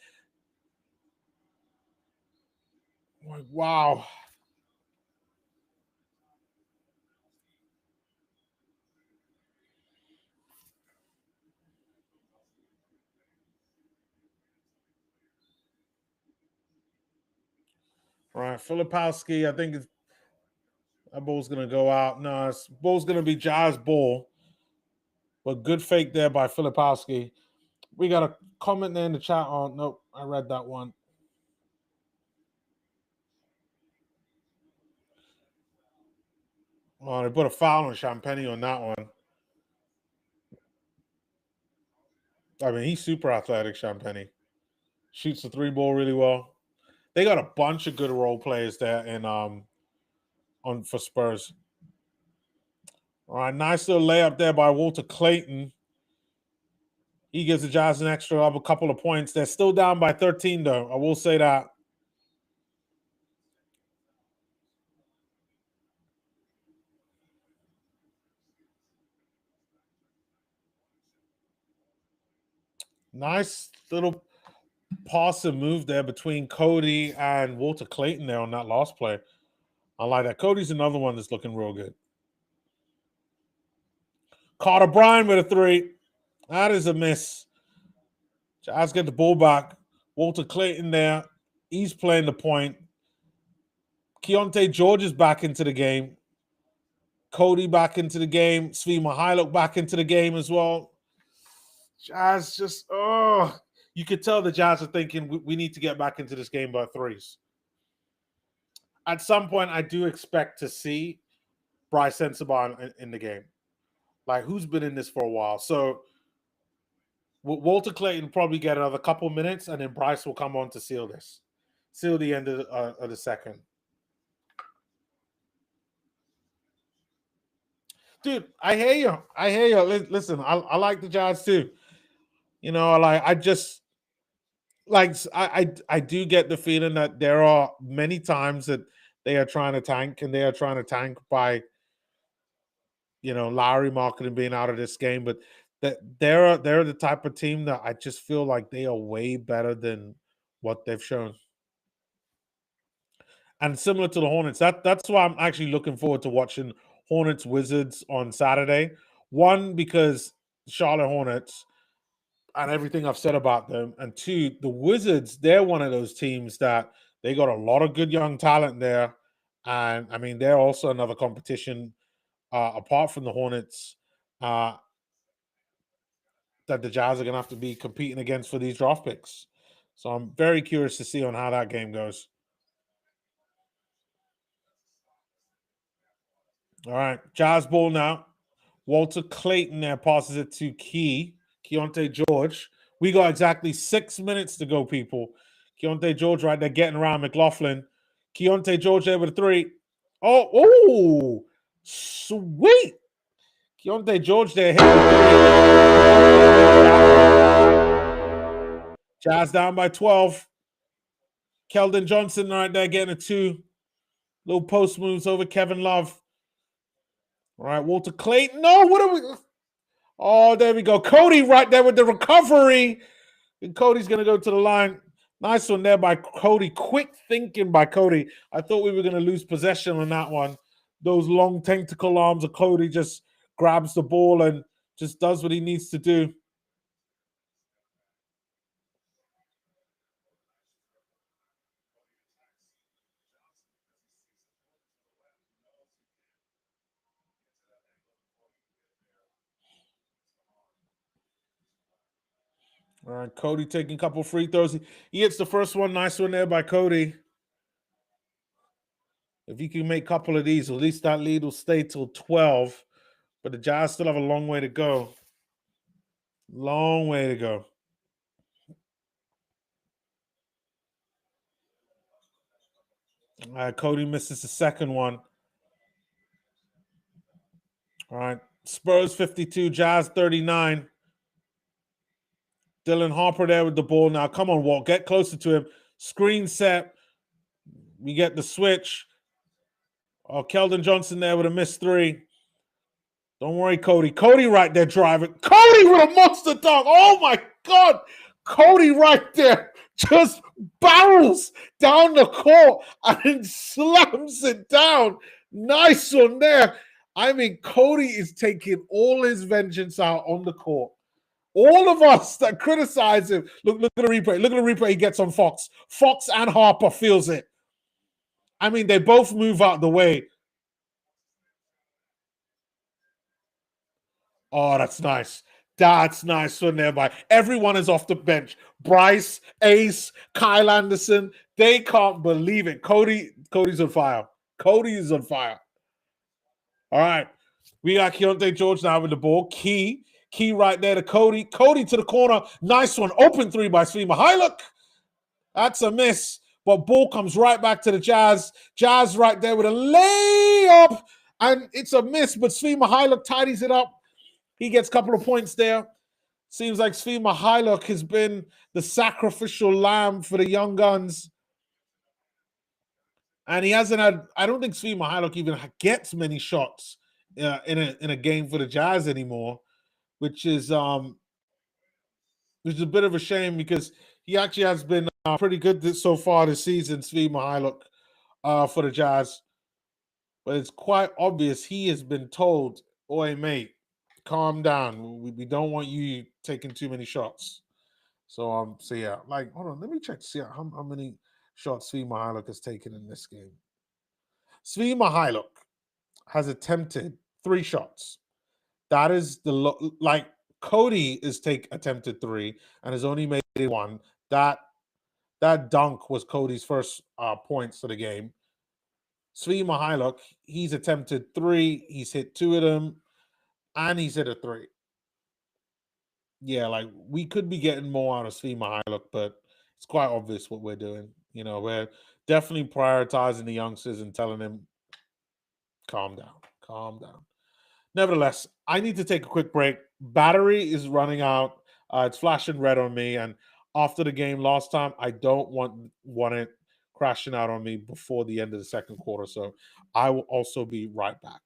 Like, wow. All right, Filipowski, I think that ball's gonna go out. No, it's ball's gonna be Jazz ball. But good fake there by Filipowski. We got a comment there in the chat. Oh, nope, I read that one. Oh, they put a foul on Champagny on that one. I mean, he's super athletic, Champagny. Shoots the 3 ball really well. They got a bunch of good role players there in on for Spurs. All right, nice little layup there by Walter Clayton. He gives the Jazz an extra of a couple of points. They're still down by 13, though. I will say that. Nice little pass and move there between Cody and Walter Clayton there on that last play. I like that. Cody's another one that's looking real good. Carter Bryan with a 3. That is a miss. Jazz get the ball back. Walter Clayton there. He's playing the point. Keontae George is back into the game. Cody back into the game. Svi Mihailuk back into the game as well. Jazz just, you could tell the Jazz are thinking we need to get back into this game by 3s. At some point, I do expect to see Bryce Sensabaugh in the game. Like, who's been in this for a while? So Walter Clayton probably get another couple minutes, and then Bryce will come on to seal the end of the second. Dude, I hear you. I hear you. Listen, I like the Jazz too. You know, like I just like I do get the feeling that there are many times that they are trying to tank, and they are trying to tank by Lowry marketing being out of this game, but that they're the type of team that I just feel like they are way better than what they've shown. And similar to the Hornets, that's why I'm actually looking forward to watching Hornets Wizards on Saturday. One, because Charlotte Hornets and everything I've said about them, and two, the Wizards, they're one of those teams that they got a lot of good young talent there, and I mean they're also another competition apart from the Hornets uh, that the Jazz are going to have to be competing against for these draft picks. So I'm very curious to see on how that game goes. All right, Jazz ball now. Walter Clayton there passes it to Keontae George. We got exactly 6 minutes to go, people. Keontae George right there getting around McLaughlin. Keontae George there with a three. Oh, sweet. Keontae George there hitting the three. Jazz down by 12. Keldon Johnson right there getting a two. Little post moves over Kevin Love. All right, Walter Clayton. No, what are we? Oh, there we go. Cody right there with the recovery. And Cody's going to go to the line. Nice one there by Cody. Quick thinking by Cody. I thought we were going to lose possession on that one. Those long tentacle arms of Cody just grabs the ball and just does what he needs to do. All right, Cody taking a couple free throws. He hits the first one. Nice one there by Cody. If he can make a couple of these, at least that lead will stay till 12. But the Jazz still have a long way to go. Long way to go. Cody misses the second one. All right. Spurs 52, Jazz 39. Dylan Harper there with the ball now. Come on, Walt. Get closer to him. Screen set. We get the switch. Oh, Keldon Johnson there with a missed three. Don't worry, Cody. Cody right there driving. Cody with a monster dunk. Oh, my God. Cody right there just barrels down the court and slams it down. Nice one there. I mean, Cody is taking all his vengeance out on the court. All of us that criticize him, look at the replay. Look at the replay he gets on Fox. Fox and Harper feels it. I mean, they both move out the way. Oh, that's nice. That's nice one there by everyone is off the bench. Bryce, Ace, Kyle Anderson. They can't believe it. Cody's on fire. Cody is on fire. All right. We got Keontae George now with the ball. Key right there to Cody. Cody to the corner. Nice one. Open three by Svi Mykhailiuk. That's a miss. But ball comes right back to the Jazz. Jazz right there with a layup. And it's a miss, but Svi Mykhailiuk tidies it up. He gets a couple of points there. Seems like Svi Mykhailiuk has been the sacrificial lamb for the young guns. And he hasn't had, I don't think Svi Mykhailiuk even gets many shots in a game for the Jazz anymore, which is a bit of a shame because he actually has been pretty good so far this season, Svi Mykhailiuk, for the Jazz. But it's quite obvious he has been told, "Oi, mate, calm down. We don't want you taking too many shots." So yeah, like hold on, let me check to see how many shots Svi Mykhailiuk has taken in this game. Svi Mykhailiuk has attempted 3 shots. That is like Cody is attempted 3 and has only made it 1. That dunk was Cody's first points for the game. Svi Mykhailiuk, he's attempted 3. He's hit 2 of them. and he's hit a three. Yeah, like we could be getting more out of Svima Hiluk, but it's quite obvious what we're doing. We're definitely prioritizing the youngsters and telling them, calm down, calm down. Nevertheless, I need to take a quick break. Battery is running out. It's flashing red on me, and after the game last time, I don't want it crashing out on me before the end of the second quarter. So I will also be right back.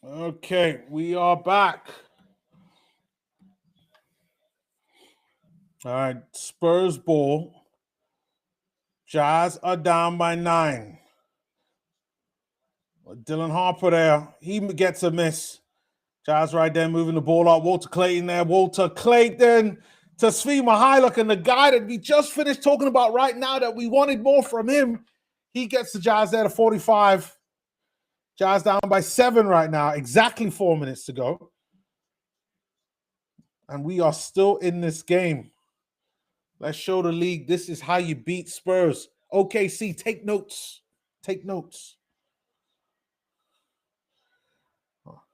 Okay, we are back. All right, Spurs ball. Jazz are down by 9. Dylan Harper there. He gets a miss. Jazz right there moving the ball up. Walter Clayton there. Walter Clayton to Svima Hiluk, and the guy that we just finished talking about right now that we wanted more from him, he gets the Jazz there to 45. Jazz down by 7 right now. Exactly 4 minutes to go. And we are still in this game. Let's show the league this is how you beat Spurs. OKC, take notes. Take notes. All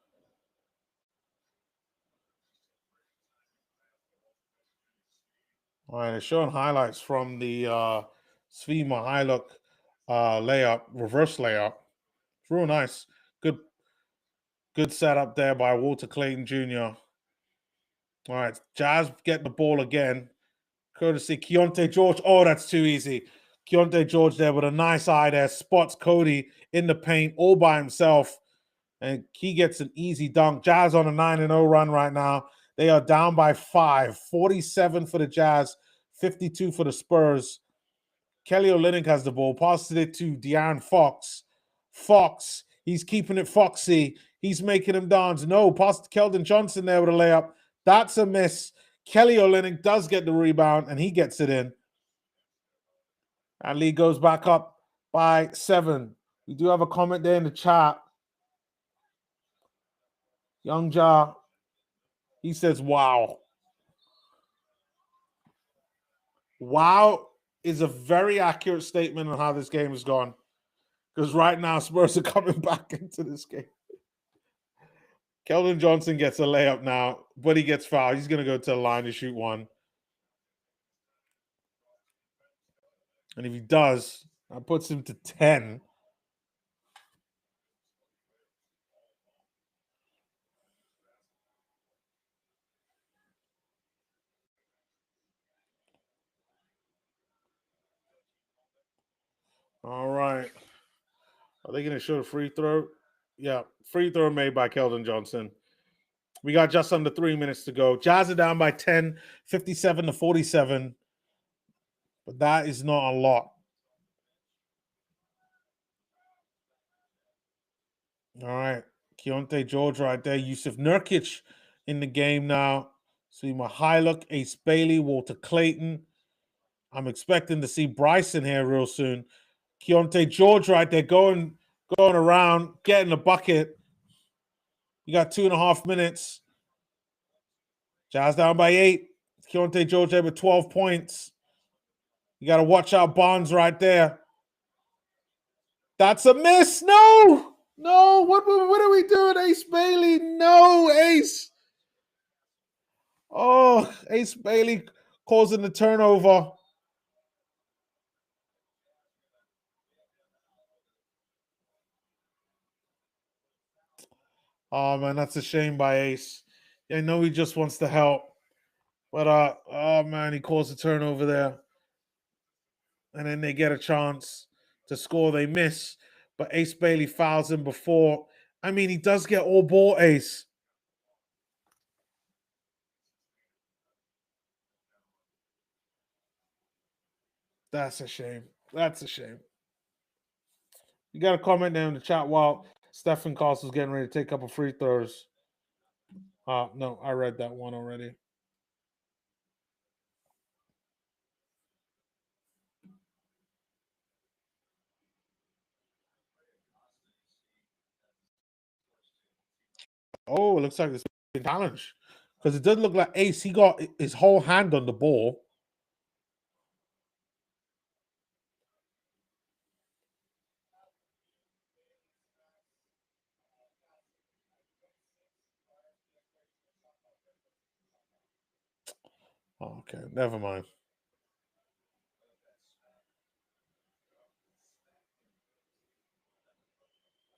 right, they're showing highlights from the Svima Hiluk layup, reverse layup. It's real nice. Good setup there by Walter Clayton Jr. All right, Jazz get the ball again. Courtesy Keontae George. Oh, that's too easy. Keontae George there with a nice eye there. Spots Cody in the paint all by himself. And he gets an easy dunk. Jazz on a 9-0 run right now. They are down by 5. 47 for the Jazz, 52 for the Spurs. Kelly Olynyk has the ball, passes it to De'Aaron Fox. Fox, he's keeping it foxy. He's making him dance. No, pass to Keldon Johnson there with a layup. That's a miss. Kelly Olynyk does get the rebound, and he gets it in. And Lee goes back up by 7. We do have a comment there in the chat. Young Ja, he says, wow. Wow is a very accurate statement on how this game has gone. Because right now, Spurs are coming back into this game. Keldon Johnson gets a layup now, but he gets fouled. He's going to go to the line to shoot one. And if he does, that puts him to 10. All right. Are they going to show the free throw? Yeah, free throw made by Keldon Johnson. We got just under 3 minutes to go. Jazz are down by 10, 57 to 47. But that is not a lot. All right. Keontae George right there. Yusuf Nurkic in the game now. Svima Hiluk, Ace Bailey, Walter Clayton. I'm expecting to see Bryson here real soon. Keontae George right there going around, getting the bucket. You got 2.5 minutes. Jazz down by 8. Keontae George there with 12 points. You got to watch out Bonds right there. That's a miss. No. What are we doing, Ace Bailey? No, Ace. Oh, Ace Bailey causing the turnover. Oh, man, that's a shame by Ace. I know he just wants to help. But, oh, man, he caused a turnover there. And then they get a chance to score. They miss. But Ace Bailey fouls him before. I mean, he does get all ball, Ace. That's a shame. That's a shame. You got a comment there in the chat while Stephen Castle's getting ready to take up a free throws. No, I read that one already. Oh, it looks like this challenge. Because it doesn't look like Ace. He got his whole hand on the ball. Oh, okay, never mind.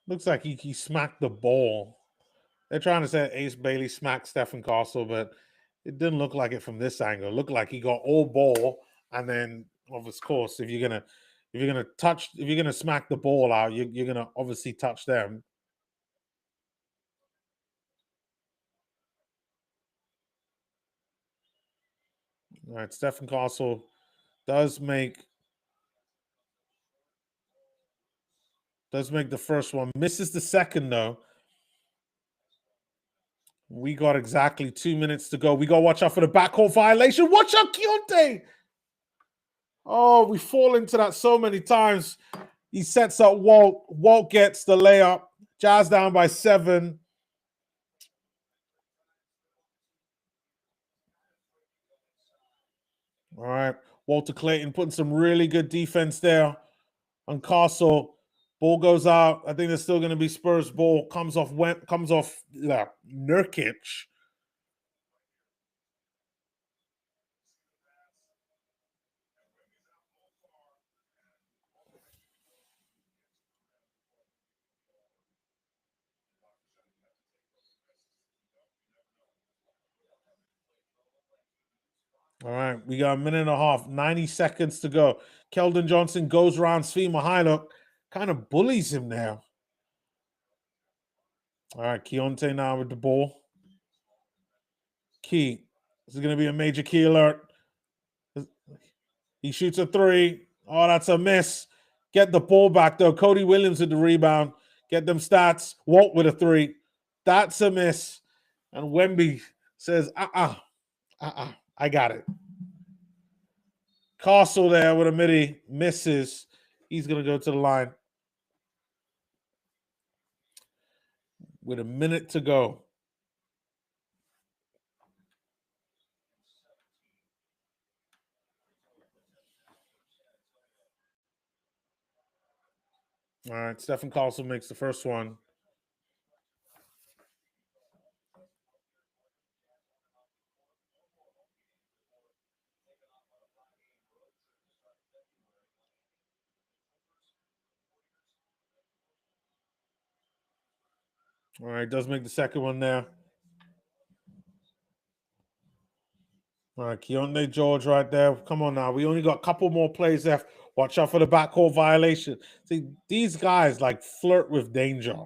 Looks like he smacked the ball. They're trying to say Ace Bailey smacked Stephen Castle, but it didn't look like it from this angle. It looked like he got all ball, and then of course, if you're gonna smack the ball out, you're gonna obviously touch them. All right, Stephen Castle does make the first one. Misses the second though. We got exactly 2 minutes to go. We got to watch out for the backcourt violation. Watch out, Keontae. Oh, we fall into that so many times. He sets up Walt. Walt gets the layup. Jazz down by 7. All right. Walter Clayton putting some really good defense there on Castle. Ball goes out. I think there's still going to be Spurs ball. Comes off Nurkic. All right, we got a minute and a half, 90 seconds to go. Keldon Johnson goes around Svi Mihailuk, kind of bullies him there. All right, Keontae now with the ball. Key. This is going to be a major key alert. He shoots a 3. Oh, that's a miss. Get the ball back, though. Cody Williams with the rebound. Get them stats. Walt with a 3. That's a miss. And Wemby says, I got it. Castle there with a midi. Misses. He's going to go to the line. With a minute to go. All right, Stephen Castle makes the first one. All right, does make the second one there. All right, Keontae George right there. Come on now. We only got a couple more plays left. Watch out for the backcourt violation. See, these guys like flirt with danger.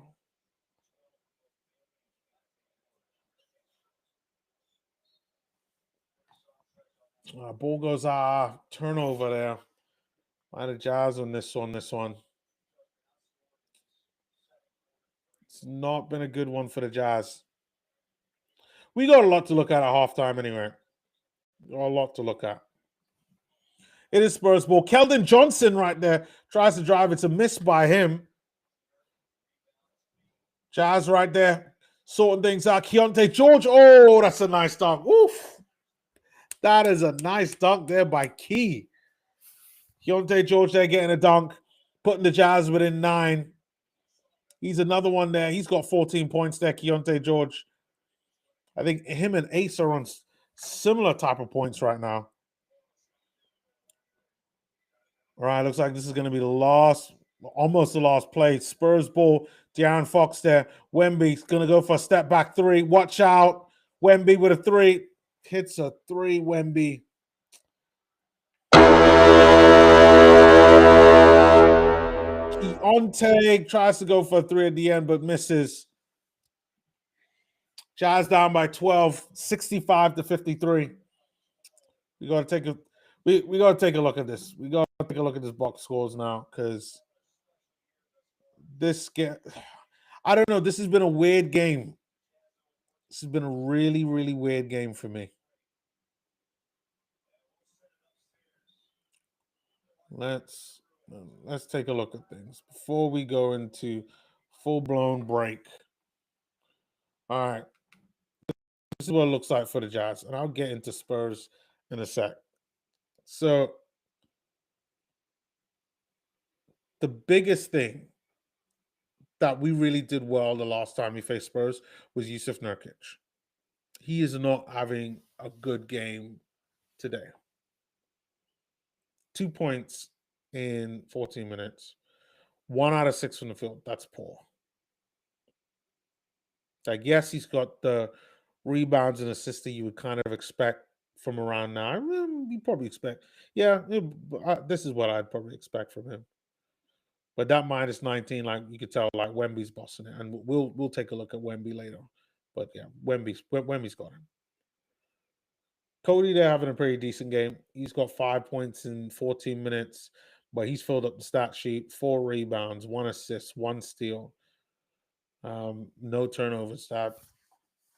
Ball goes turnover there. By the Jazz on this one. It's not been a good one for the Jazz. We got a lot to look at halftime anyway. A lot to look at. It is Spurs ball. Keldon Johnson right there tries to drive. It's a miss by him. Jazz right there. sorting things out. Keontae George. Oh, that's a nice dunk. Oof. That is a nice dunk there by Key. Keontae George there getting a dunk, putting the Jazz within 9. He's another one there. He's got 14 points there, Keontae George. I think him and Ace are on similar type of points right now. All right, looks like this is going to be the last, almost the last play. Spurs ball, De'Aaron Fox there. Wemby's going to go for a step back 3. Watch out. Wemby with a 3. Hits a 3, Wemby. Keontae tries to go for a 3 at the end, but misses. Jazz down by 12, 65-53. We gotta take a we gotta take a look at this. We gotta take a look at this box scores now because this get I don't know. This has been a weird game. This has been a really, really weird game for me. Let's let's take a look at things before we go into full-blown break. All right. This is what it looks like for the Jazz, and I'll get into Spurs in a sec. So the biggest thing that we really did well the last time we faced Spurs was Yusuf Nurkic. He is not having a good game today. 2 points in 14 minutes. 1 out of 6 from the field. That's poor. Like, yes, he's got the rebounds and assists that you would kind of expect from around now. You probably expect, yeah, this is what I'd probably expect from him. But that minus 19, like you could tell, like Wemby's bossing it, and we'll take a look at Wemby later. But yeah, Wemby's got him. Cody, they're having a pretty decent game. He's got 5 points in 14 minutes, but he's filled up the stat sheet: 4 rebounds, 1 assist, 1 steal, no turnovers. That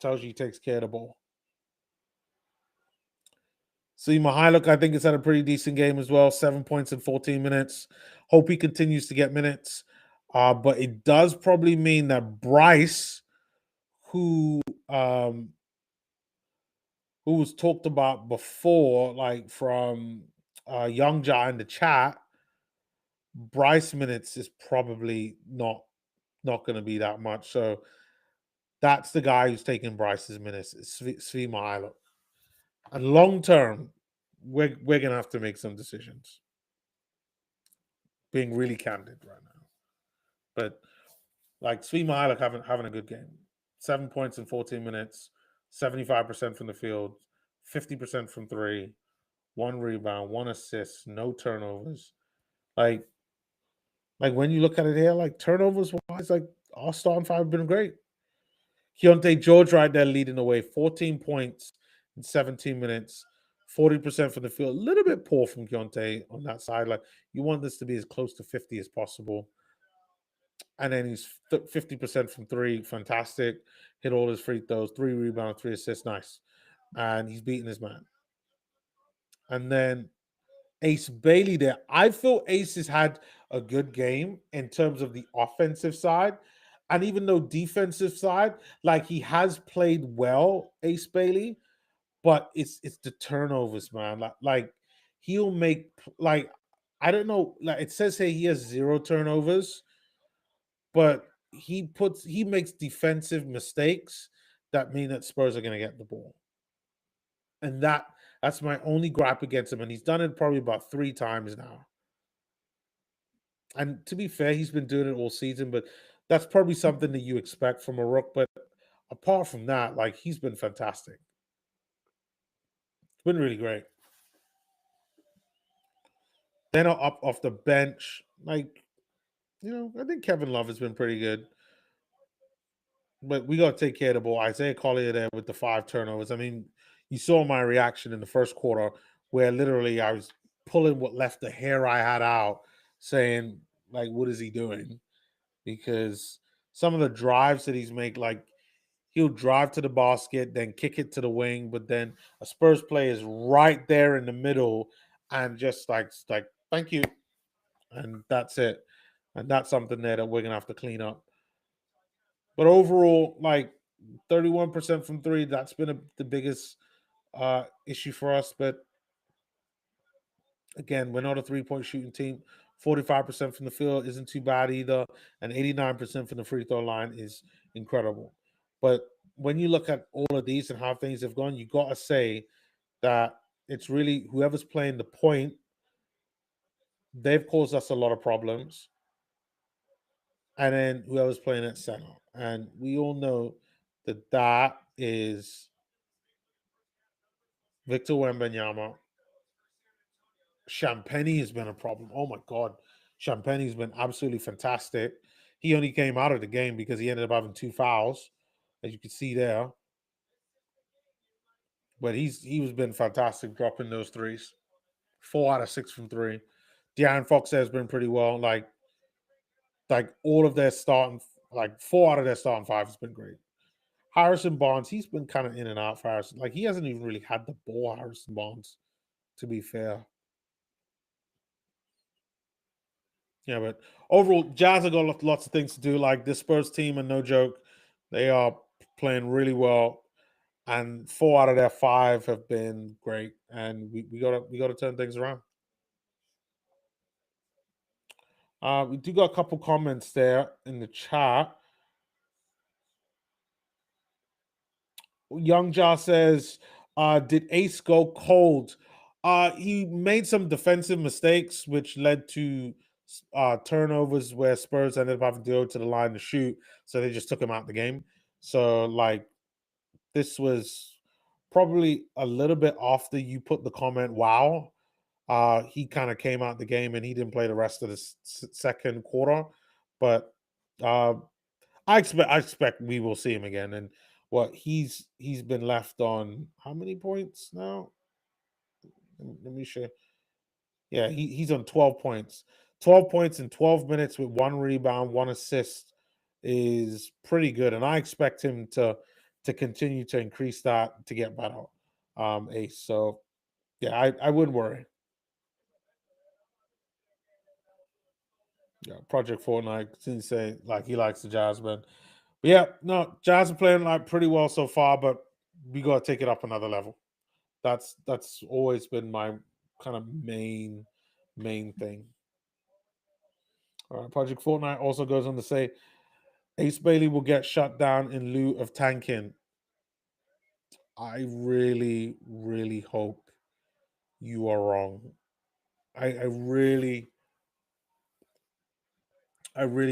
tells you he takes care of the ball. See, Mihailuk, I think, has had a pretty decent game as well. 7 points in 14 minutes. Hope he continues to get minutes. But it does probably mean that Bryce, who was talked about before, like from Young Ja in the chat, Bryce minutes is probably not going to be that much. So that's the guy who's taking Bryce's minutes. It's Svi Mihailuk. And long term, we're gonna have to make some decisions. Being really candid right now, but like Svi Mihailuk having a good game. 7 points in 14 minutes, 75% from the field, 50% from 3, 1 rebound, 1 assist, no turnovers. Like when you look at it here, like turnovers wise, like All-Star and 5 have been great. Keontae George right there leading the way, 14 points in 17 minutes, 40% from the field. A little bit poor from Keontae on that side. Like you want this to be as close to 50 as possible. And then he's 50% from 3, fantastic. Hit all his free throws, 3 rebounds, 3 assists, nice. And he's beating his man. And then Ace Bailey there. I feel Ace has had a good game in terms of the offensive side. And even though defensive side, like he has played well, Ace Bailey, but it's the turnovers, man. Like he'll make like I don't know, like it says here he has 0 turnovers, but he makes defensive mistakes that mean that Spurs are going to get the ball. And that's my only gripe against him. And he's done it probably about 3 times now. And to be fair, he's been doing it all season, but that's probably something that you expect from a rook. But apart from that, like he's been fantastic. It's been really great. Then up off the bench, like, I think Kevin Love has been pretty good. But we got to take care of the ball. Isaiah Collier there with the 5 turnovers. I mean, you saw my reaction in the first quarter where literally I was pulling what left the hair I had out saying, like, what is he doing? Because some of the drives that he's made, like, he'll drive to the basket, then kick it to the wing, but then a Spurs player is right there in the middle and just like thank you. And that's it. And that's something there that we're going to have to clean up. But overall, like 31% from three. That's been the biggest issue for us. But again, we're not a 3 point shooting team. 45% from the field isn't too bad either. And 89% from the free throw line is incredible. But when you look at all of these and how things have gone, you got to say that it's really whoever's playing the point, they've caused us a lot of problems. And then whoever's playing at center. And we all know that that is Victor Wembanyama. Champagne has been a problem. Oh my God. Champagne has been absolutely fantastic. He only came out of the game because he ended up having two fouls, as you can see there. But he was been fantastic dropping those threes. 4 out of 6 from three. De'Aaron Fox has been pretty well. Like all of their starting, like 4 out of their starting five has been great. Harrison Barnes, he's been kind of in and out for Harrison. Like he hasn't even really had the ball, Harrison Barnes, to be fair. Yeah, but overall, Jazz have got lots of things to do. Like this Spurs team, and no joke, they are playing really well. And 4 out of their 5 have been great. And we gotta turn things around. We do got a couple comments there in the chat. Young Ja says, did Ace go cold? He made some defensive mistakes, which led to turnovers where Spurs ended up having to go to the line to shoot. So they just took him out the game. So, like, this was probably a little bit after you put the comment, wow. He kind of came out the game and he didn't play the rest of the second quarter. But uh, I expect we will see him again. And what he's been left on how many points now? Let me show. Yeah, he's on 12 points. 12 points in 12 minutes with one rebound, one assist is pretty good. And I expect him to continue to increase that to get better. Ace. So yeah, I wouldn't worry. Yeah, Project Fortnite didn't say like he likes the Jazz, but yeah, no, Jazz are playing like pretty well so far, but we gotta take it up another level. That's always been my kind of main thing. Project Fortnite also goes on to say Ace Bailey will get shut down in lieu of tanking. I really hope you are wrong. I really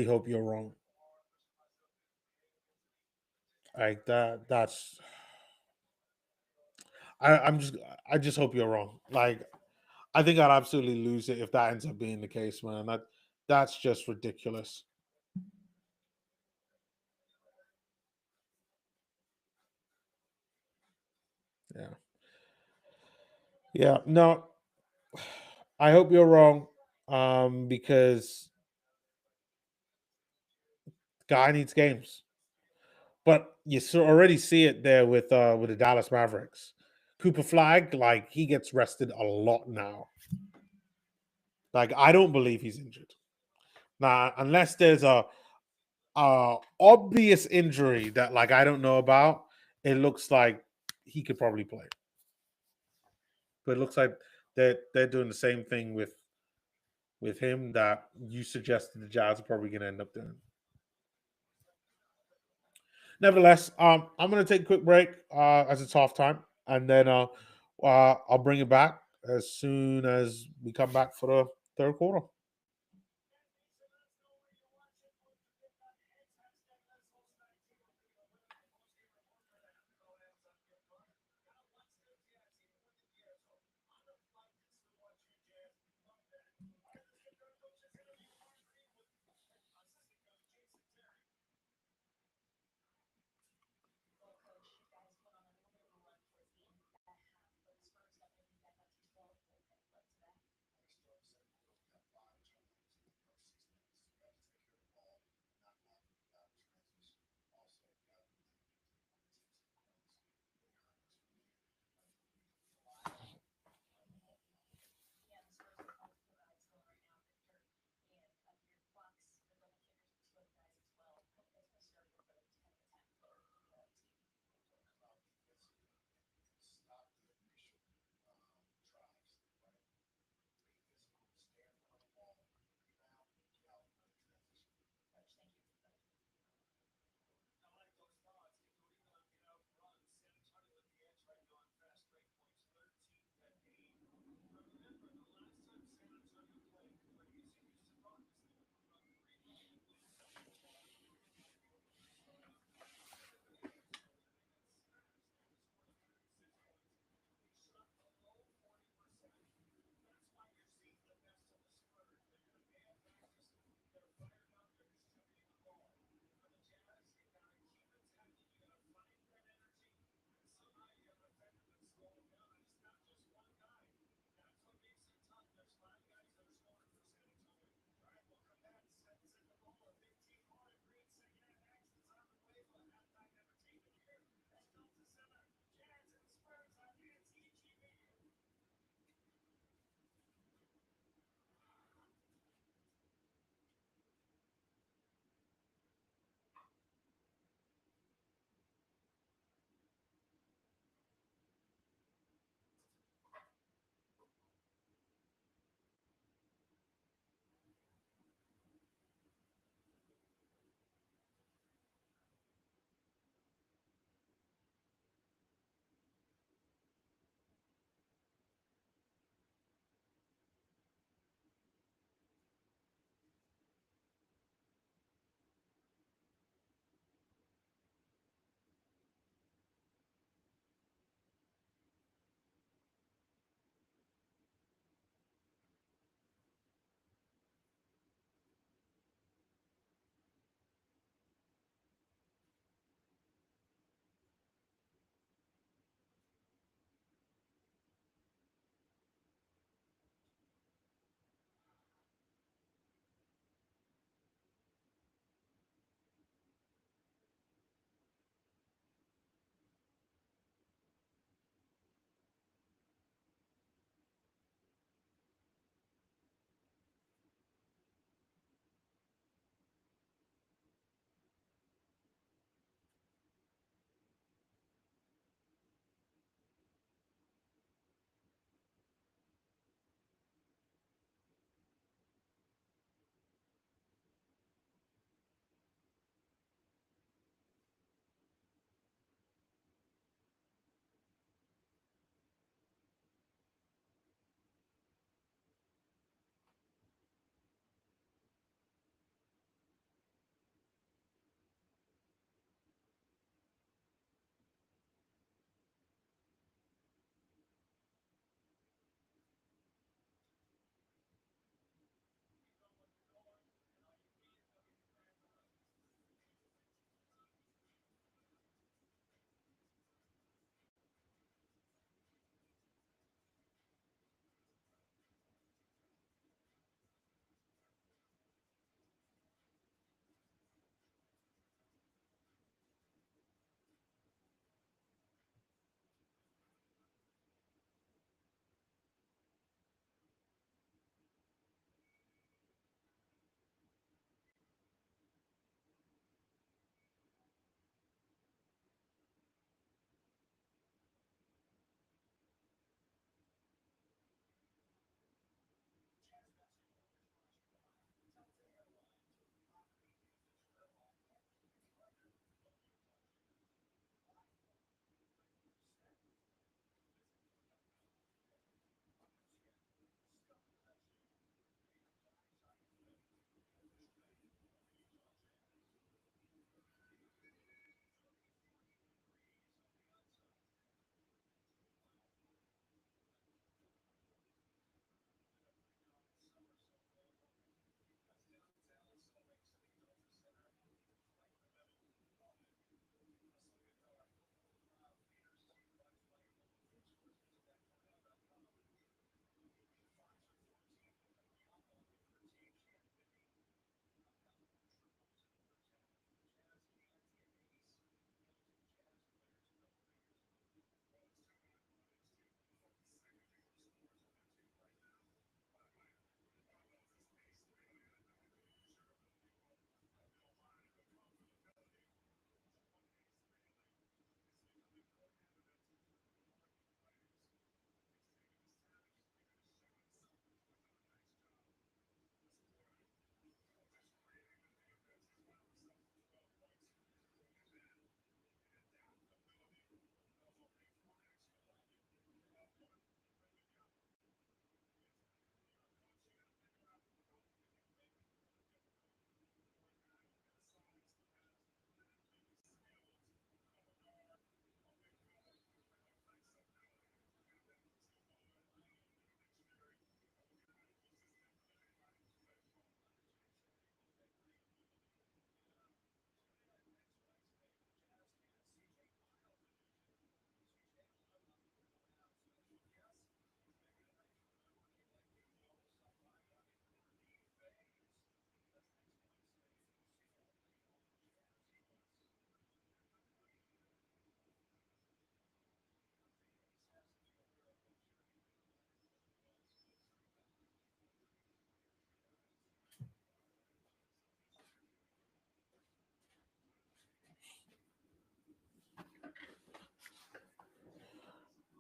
hope you're wrong. Like that's I'm just I just hope you're wrong. Like I think I'd absolutely lose it if that ends up being the case, man. That's just ridiculous. Yeah. Yeah. No, I hope you're wrong. Because guy needs games. But you already see it there with the Dallas Mavericks. Cooper Flag, like he gets rested a lot now. Like I don't believe he's injured. Now, unless there's a obvious injury that like I don't know about, it looks like he could probably play. But it looks like they're doing the same thing with him that you suggested the Jazz are probably going to end up doing. Nevertheless, I'm going to take a quick break as it's half time, and then I'll bring it back as soon as we come back for the third quarter.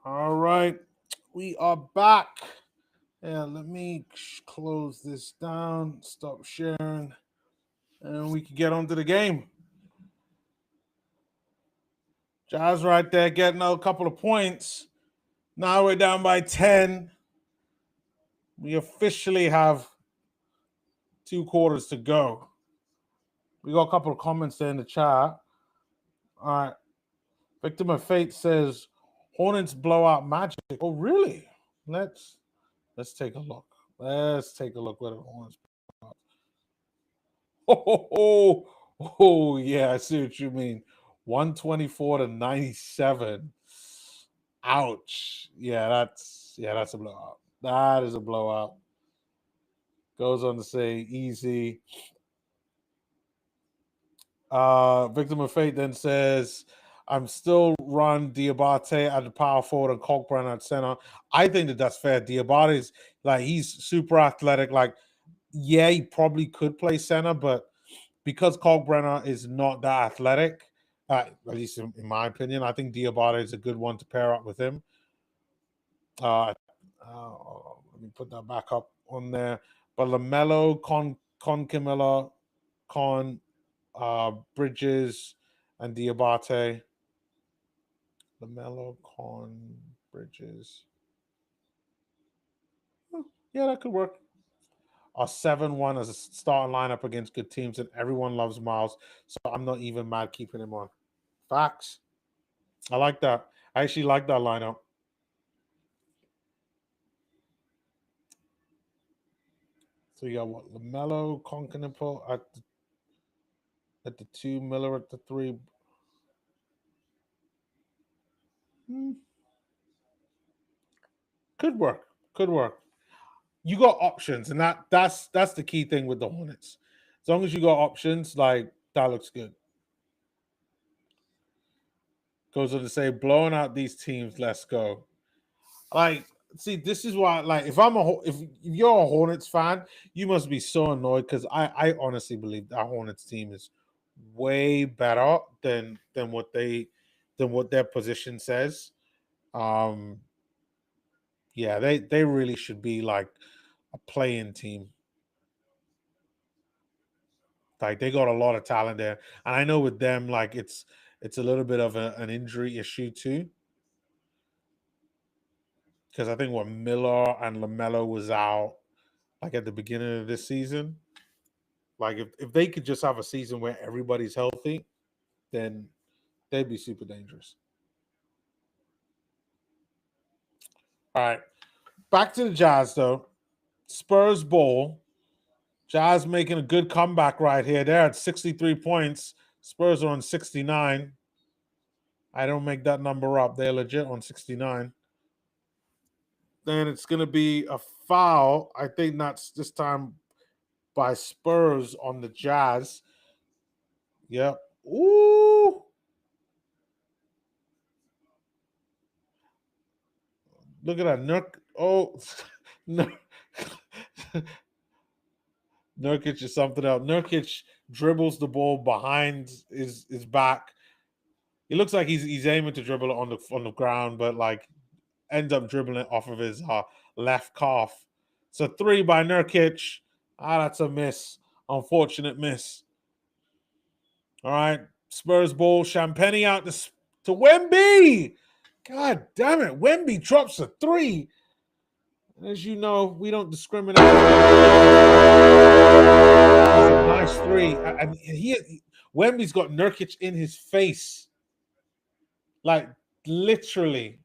All right, we are back. Yeah, let me close this down, stop sharing, and we can get on to the game. Jazz right there getting a couple of points. Now we're down by 10. We officially have 2 quarters to go. We got a couple of comments there in the chat. All right. Victim of Fate says Hornets blowout magic. Oh, really? Let's take a look. Let's take a look what the Hornets. Oh, yeah, I see what you mean. 124 to 97. Ouch. That's a blowout. That is a blowout. Goes on to say easy. Victim of Fate then says, I'm still run Diabate at the power forward and Kalkbrenner at center. I think that's fair. Diabate's like he's super athletic. Like, yeah, he probably could play center, but because Kalkbrenner is not that athletic, at least in my opinion, I think Diabate is a good one to pair up with him. Let me put that back up on there. But LaMelo, Con Camilla, Con Bridges, and Diabate. LaMelo, Con Bridges. Yeah, that could work. A 7-1 as a starting lineup against good teams, and everyone loves Miles, so I'm not even mad keeping him on. Facts. I like that. I actually like that lineup. So you got what? LaMelo, Concanapel at the 2, Miller at the 3. Hmm. Could work. Could work. You got options, and that's the key thing with the Hornets. As long as you got options, like that looks good. Goes on to say, blowing out these teams. Let's go. Like, see, this is why. Like, if you're a Hornets fan, you must be so annoyed because I honestly believe that Hornets team is way better than what their position says. Um, yeah, they really should be like a playing team. Like they got a lot of talent there, and I know with them, like it's a little bit of an injury issue too, because I think what Miller and Lamelo was out like at the beginning of this season. Like if they could just have a season where everybody's healthy, then they'd be super dangerous. All right, back to the Jazz though. Spurs Bowl. Jazz making a good comeback right here. They're at 63 points. Spurs are on 69. I don't make that number up. They're legit on 69. Then it's going to be a foul. I think that's this time by Spurs on the Jazz. Yep. Ooh. Look at that. Nur- Nurkic is something else. Nurkic dribbles the ball behind his back. It looks like he's aiming to dribble it on the ground, but like ends up dribbling it off of his left calf. So 3 by Nurkic. That's a miss. Unfortunate miss. All right. Spurs ball. Champagne out to Wemby. God damn it. Wemby drops a 3. As you know, we don't discriminate. That's a nice 3. And Wemby's got Nurkic in his face. Like, literally.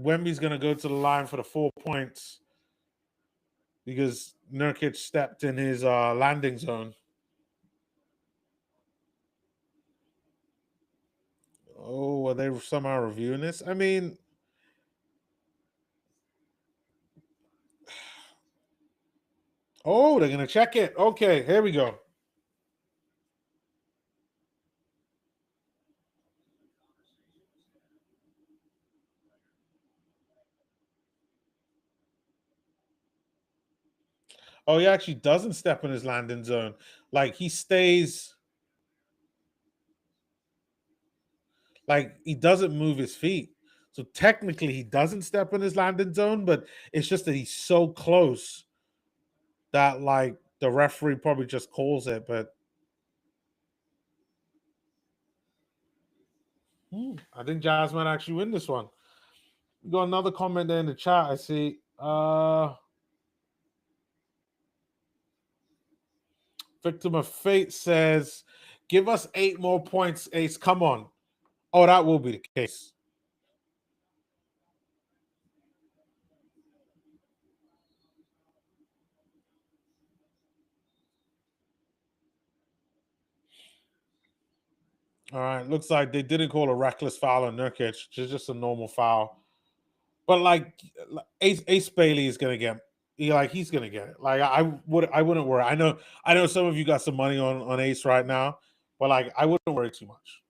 Wemby's going to go to the line for the 4 points because Nurkic stepped in his landing zone. Oh, are they somehow reviewing this? I mean, oh, they're going to check it. Okay, here we go. Oh, he actually doesn't step in his landing zone. Like he stays. Like he doesn't move his feet. So technically he doesn't step in his landing zone, but it's just that he's so close that like the referee probably just calls it. But I think Jazz might actually win this one. We got another comment there in the chat. I see. Victim of Fate says, "Give us 8 more points, Ace. Come on." Oh, that will be the case. All right. Looks like they didn't call a reckless foul on Nurkic. Just a normal foul. But like Ace Bailey is gonna get he's gonna get it. Like I wouldn't worry. I know some of you got some money on Ace right now, but like I wouldn't worry too much.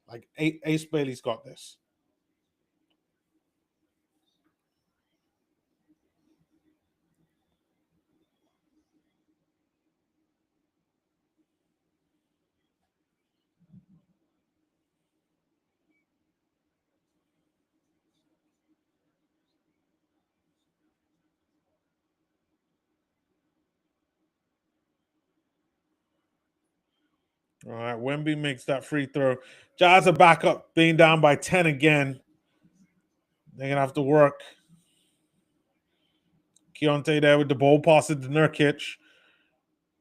Like Ace Bailey's got this. All right, Wemby makes that free throw. Jazz are back up, being down by 10 again. They're gonna have to work. Keontae there with the ball, passes to Nurkic.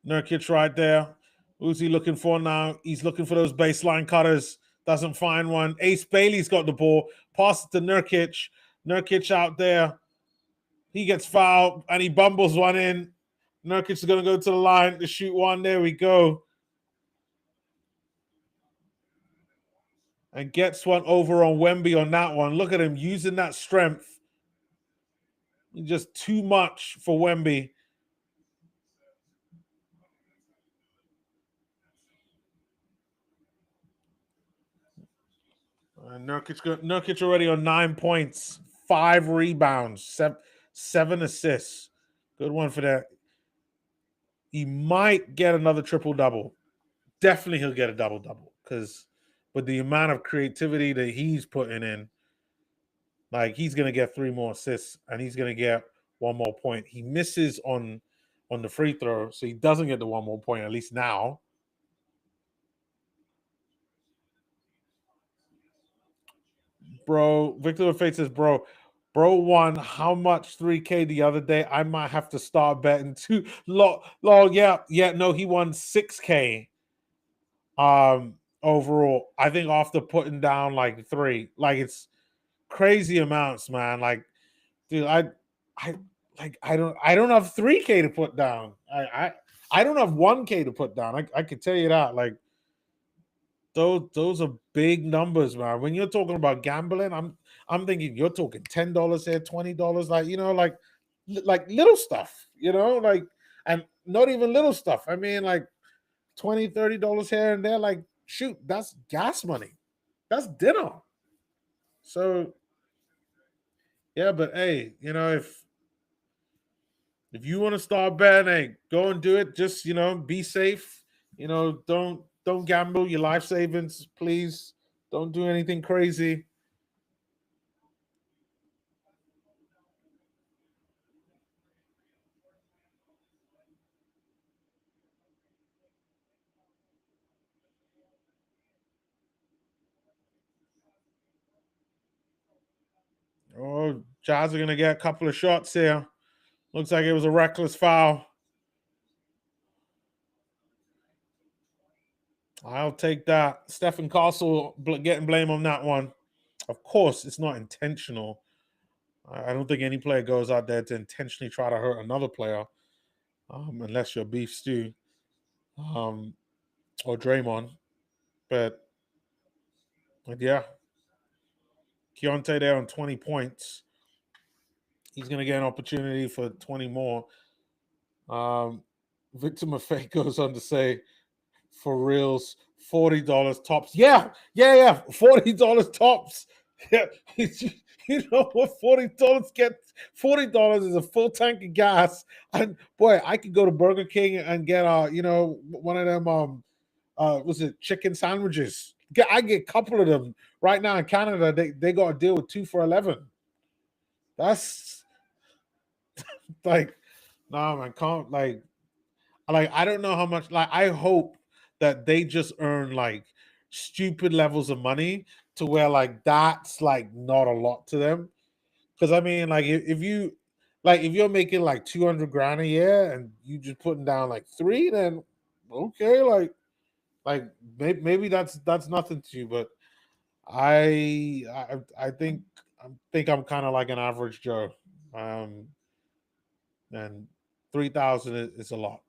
Nurkic right there. Who's he looking for now? He's looking for those baseline cutters. Doesn't find one. Ace Bailey's got the ball. Passes to Nurkic. Nurkic out there. He gets fouled and he bumbles one in. Nurkic is going to go to the line to shoot one. There we go. And gets one over on Wemby on that one. Look at him using that strength. Just too much for Wemby. Nurkic already on 9 points, 5 rebounds, 7 assists. Good one for that. He might get another triple double. Definitely he'll get a double double because with the amount of creativity that he's putting in, like he's gonna get 3 more assists and he's gonna get 1 more point. He misses on the free throw, so he doesn't get the 1 more point at least now. Bro, Victor Fate says, bro won how much 3K the other day? I might have to start betting too. Lol, yeah, no, he won 6K overall. I think after putting down like 3. Like it's crazy amounts, man. Like, dude, I I don't have 3K to put down. I don't have 1K to put down. I can tell you that. Like those are big numbers, man. When you're talking about gambling, I'm thinking you're talking $10 here, $20, like like little stuff, like and not even little stuff. I mean, like 20, $30 here and there. Like, shoot, that's gas money. That's dinner. So yeah, but hey, if you want to start betting, hey, go and do it. Just be safe. Don't gamble your life savings, please. Don't do anything crazy. Oh, Jazz are gonna get a couple of shots here. Looks like it was a reckless foul. I'll take that. Stephen Castle getting blame on that one. Of course, it's not intentional. I don't think any player goes out there to intentionally try to hurt another player, unless you're Beef Stew or Draymond. But yeah, Keontae there on 20 points. He's going to get an opportunity for 20 more. Victor Maffei goes on to say, for reals, $40 tops. Yeah, $40 tops. Yeah, you know what $40 gets? $40 is a full tank of gas. And boy, I could go to Burger King and get one of them was it chicken sandwiches? I get a couple of them right now in Canada. They got a deal with 2 for 11. That's like, nah, man, can't like I don't know how much. Like I hope that they just earn like stupid levels of money to where like that's like not a lot to them. Because I mean, like if you like if you're making like 200 grand a year and you just putting down like three, then okay, like maybe that's nothing to you. But I think I'm kind of like an average Joe, um, and 3,000 is a lot.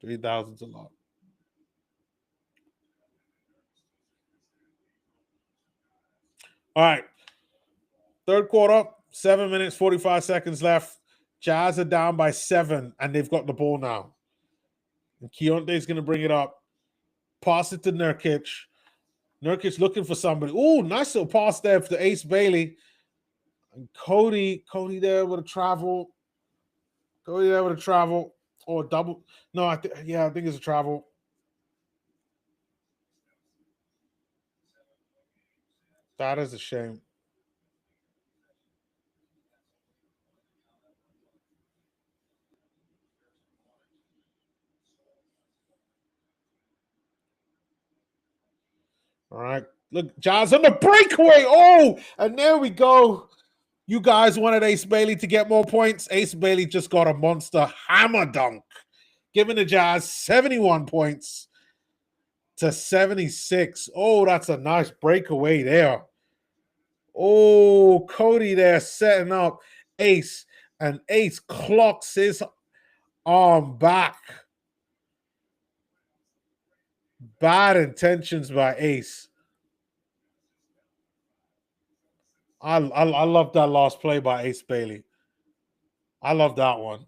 3,000 is a lot. All right, third quarter, 7 minutes 45 seconds left. Jazz are down by 7, and they've got the ball now. And Keontae's going to bring it up, pass it to Nurkic. Nurkic looking for somebody. Ooh, nice little pass there to Ace Bailey. And Cody there with a travel. Cody there with a travel. Or double. No, I think it's a travel. That is a shame. All right. Look, Jazz on the breakaway. Oh, and there we go. You guys wanted Ace Bailey to get more points. Ace Bailey just got a monster hammer dunk, giving the Jazz 71 points to 76. Oh, that's a nice breakaway there. Oh, Cody there setting up Ace, and Ace clocks his arm back. Bad intentions by Ace. I love that last play by Ace Bailey. I love that one.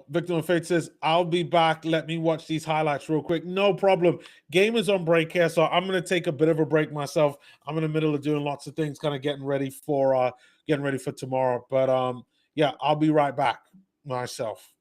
Victim of Fate says, I'll be back. Let me watch these highlights real quick. No problem. Game is on break here, so I'm gonna take a bit of a break myself. I'm in the middle of doing lots of things, kind of getting ready for tomorrow. But yeah, I'll be right back myself.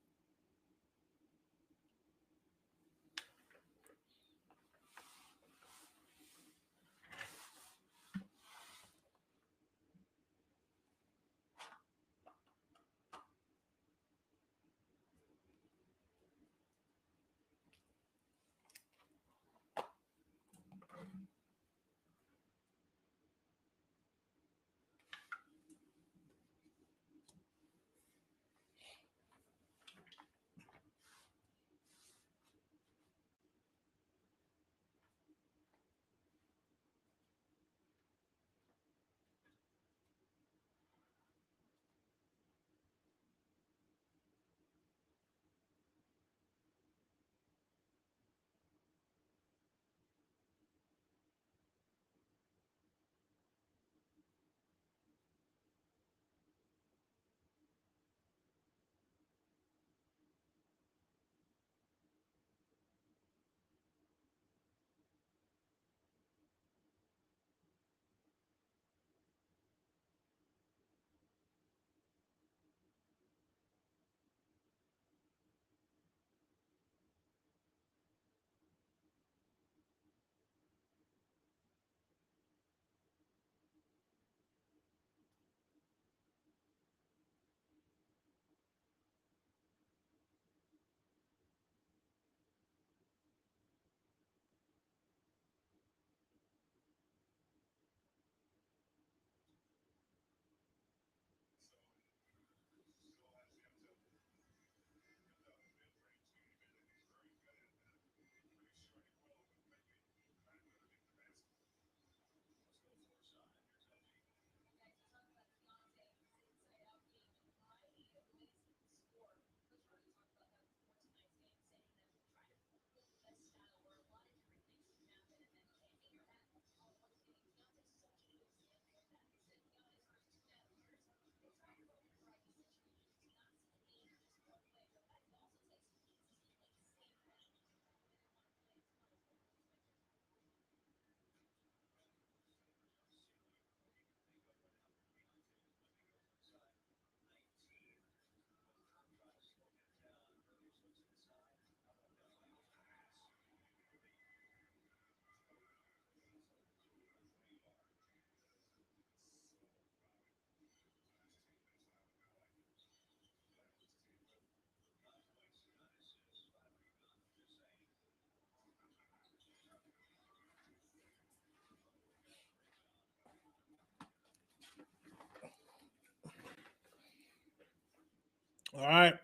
All right,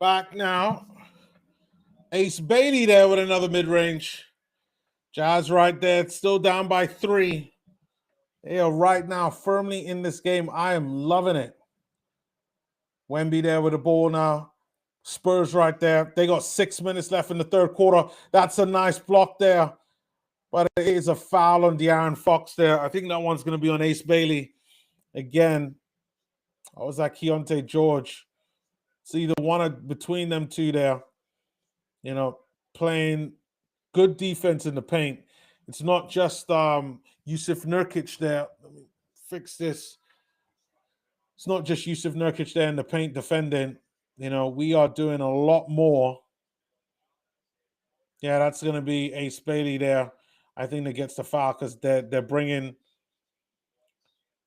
back now. Ace Bailey there with another mid range. Jazz right there, still down by 3. They are right now firmly in this game. I am loving it. Wemby there with the ball now. Spurs right there. They got 6 minutes left in the third quarter. That's a nice block there. But it is a foul on De'Aaron Fox there. I think that one's going to be on Ace Bailey. Again, I was like Keontae George. It's either one between them two there, playing good defense in the paint. It's not just Yusuf Nurkic there. Let me fix this. It's not just Yusuf Nurkic there in the paint defending. We are doing a lot more. Yeah, that's going to be Ace Bailey there. I think that gets the foul because they're bringing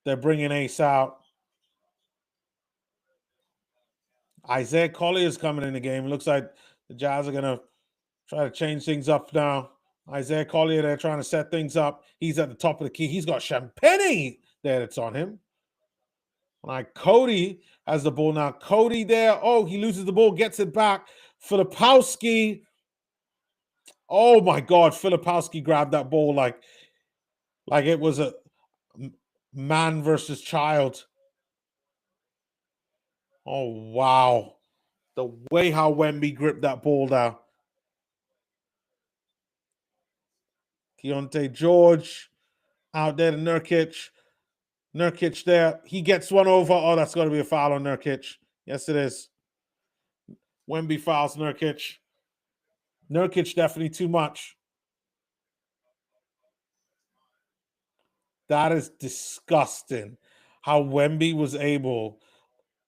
Ace out. Isaiah Collier is coming in the game. It looks like the Jazz are going to try to change things up now. Isaiah Collier, they're trying to set things up. He's at the top of the key. He's got Champagne there that's on him. Like Cody has the ball now. Cody there. Oh, he loses the ball, gets it back. Filipowski. Oh my God, Filipowski grabbed that ball like it was a man versus child. Oh wow. The way how Wemby gripped that ball down. Keontae George out there to Nurkic. Nurkic there. He gets one over. Oh, that's going to be a foul on Nurkic. Yes, it is. Wemby fouls Nurkic. Nurkic definitely too much. That is disgusting how Wemby was able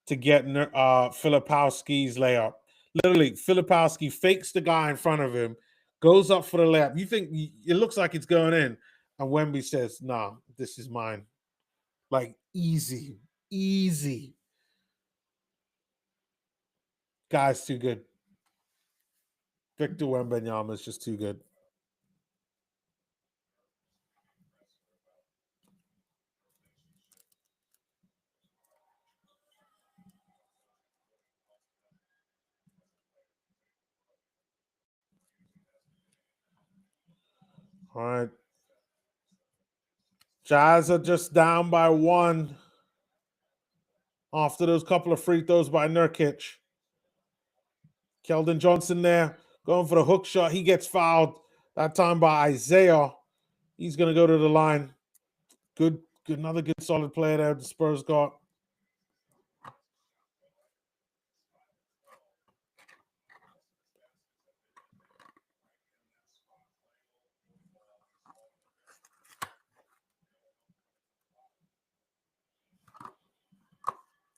to get Filipowski's layup. Literally, Filipowski fakes the guy in front of him, goes up for the layup. You think it looks like it's going in, and Wemby says, "Nah, this is mine." Like easy. Guy's too good. Victor Wembanyama is just too good. All right. Jazz are just down by 1 after those couple of free throws by Nurkic. Keldon Johnson there going for the hook shot. He gets fouled that time by Isaiah. He's going to go to the line. Good, another good solid player there the Spurs got.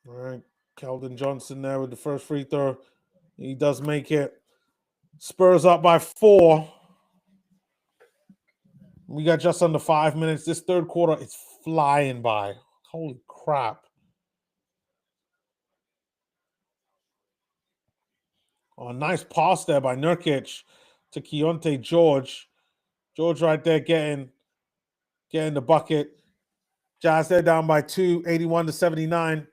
All right. Keldon Johnson there with the first free throw. He does make it. Spurs up by 4. We got just under 5 minutes. This third quarter is flying by. Holy crap. Oh, nice pass there by Nurkic to Keontae George. George right there getting the bucket. Jazz, they're down by 2, 81-79.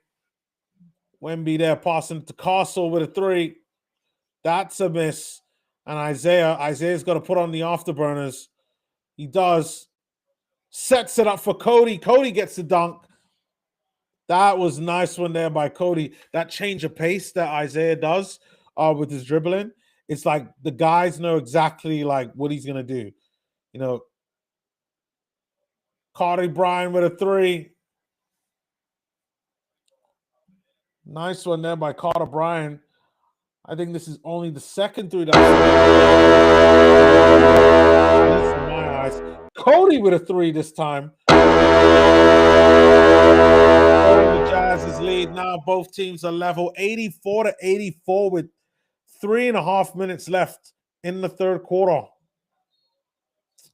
Wemby there passing to Castle with a 3. That's a miss. And Isaiah's got to put on the afterburners. He does. Sets it up for Cody. Cody gets the dunk. That was a nice one there by Cody. That change of pace that Isaiah does with his dribbling. It's like the guys know exactly like what he's going to do. Carter Bryan with a 3. Nice one there by Carter Bryan. I think this is only the second 3 that in my eyes. Cody with a 3 this time. The Jazz's lead now. Both teams are level 84-84 with 3.5 minutes left in the third quarter.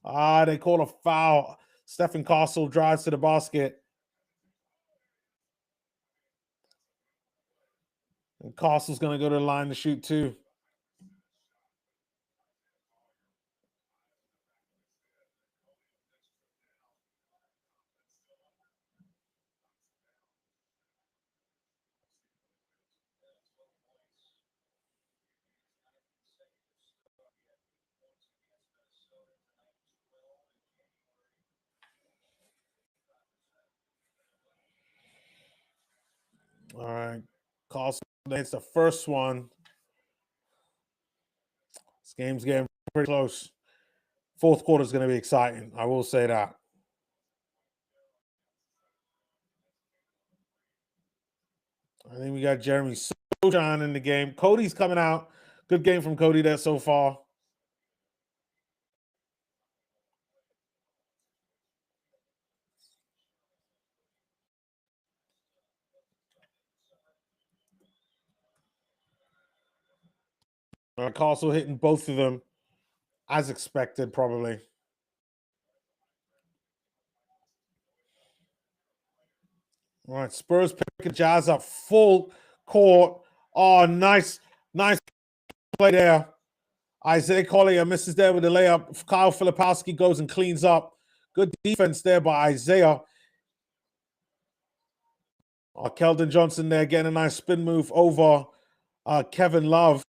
They call a foul. Stephen Castle drives to the basket. And Castle's going to go to the line to shoot 2. All right. Carlson hits the first one. This game's getting pretty close. Fourth quarter is going to be exciting. I will say that. I think we got Jeremy Sochan in the game. Cody's coming out. Good game from Cody there so far. All right, Carlson hitting both of them as expected, probably. All right, Spurs picking Jazz up full court. Oh, nice play there. Isaiah Collier misses there with the layup. Kyle Filipowski goes and cleans up. Good defense there by Isaiah. Keldon Johnson there getting a nice spin move over Kevin Love.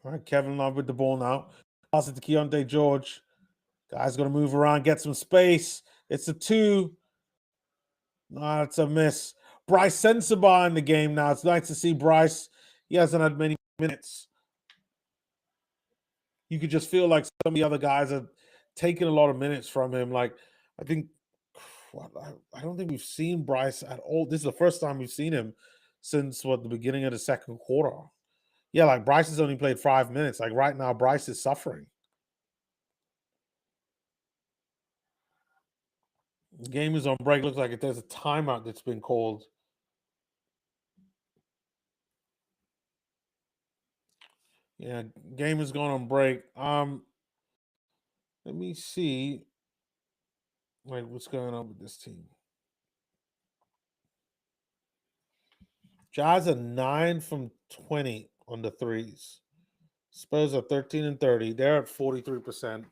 All right, Kevin Love with the ball now. Pass it to Keontae George. Guy's going to move around, get some space. It's a two. No, it's a miss. Bryce Sensabaugh in the game now. It's nice to see Bryce. He hasn't had many minutes. You could just feel like some of the other guys are taking a lot of minutes from him. Like, I think, I don't think we've seen Bryce at all. This is the first time we've seen him since the beginning of the second quarter. Yeah, like Bryce has only played 5 minutes. Like right now, Bryce is suffering. The game is on break. Looks like there's a timeout that's been called. Yeah, game is going on break. Let me see. Like, what's going on with this team? Jazz are 9 from 20 on the threes. Spurs are 13 and 30. They're at 43%,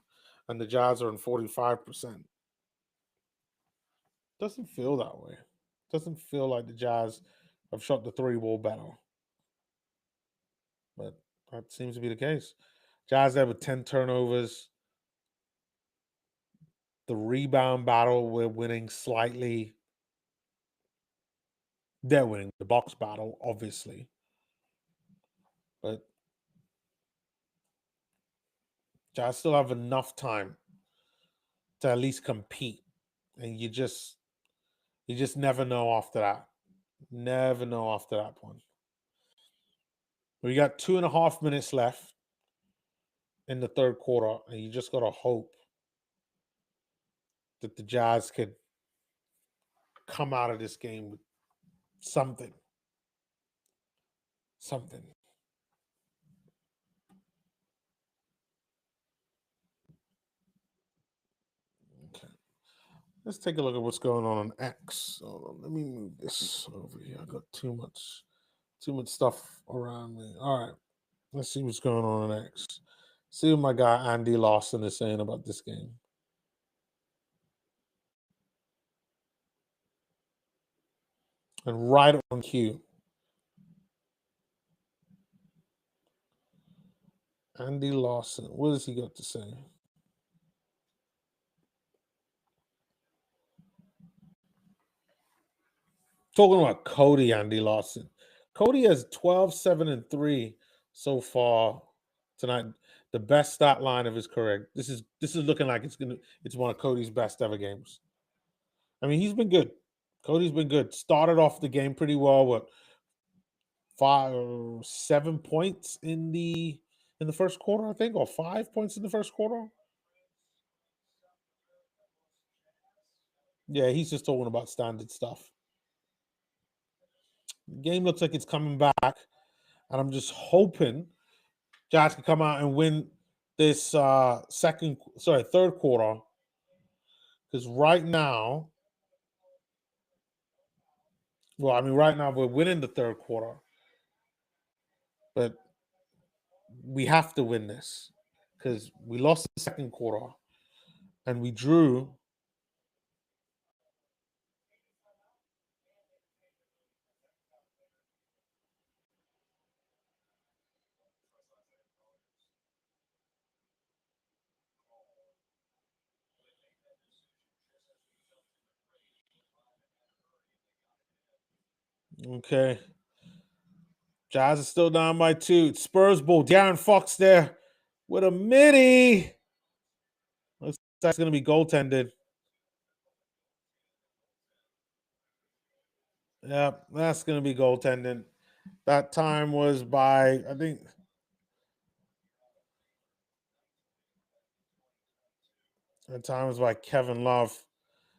and the Jazz are in 45%. Doesn't feel that way. Doesn't feel like the Jazz have shot the three ball better. But that seems to be the case. Jazz there with 10 turnovers. The rebound battle, we're winning slightly. They're winning the box battle, obviously. But Jazz still have enough time to at least compete. And you just never know after that. Never know after that point. We got 2.5 minutes left in the third quarter, and you just gotta hope that the Jazz could come out of this game with something. Something. Okay. Let's take a look at what's going on X. Hold on, let me move this over here. I got too much stuff around me. All right. Let's see what's going on X. See what my guy Andy Lawson is saying about this game. And right on cue, Andy Lawson. What has he got to say? Talking about Cody, Andy Lawson. Cody has 12, 7, and 3 so far tonight. The best stat line of his career. This is looking like it's one of Cody's best ever games. I mean, he's been good. Cody's been good. Started off the game pretty well with 7 points in the first quarter, I think, or 5 points in the first quarter. Yeah, he's just talking about standard stuff. The game looks like it's coming back, and I'm just hoping Jazz can come out and win this third quarter. Because right now, right now we're winning the third quarter, but we have to win this because we lost the second quarter and we drew. Okay. Jazz is still down by 2. Spurs ball. De'Aaron Fox there with a midi. Looks like that's going to be goaltended. Yep, that's going to be goaltending. That time was by, I think, that time was by Kevin Love.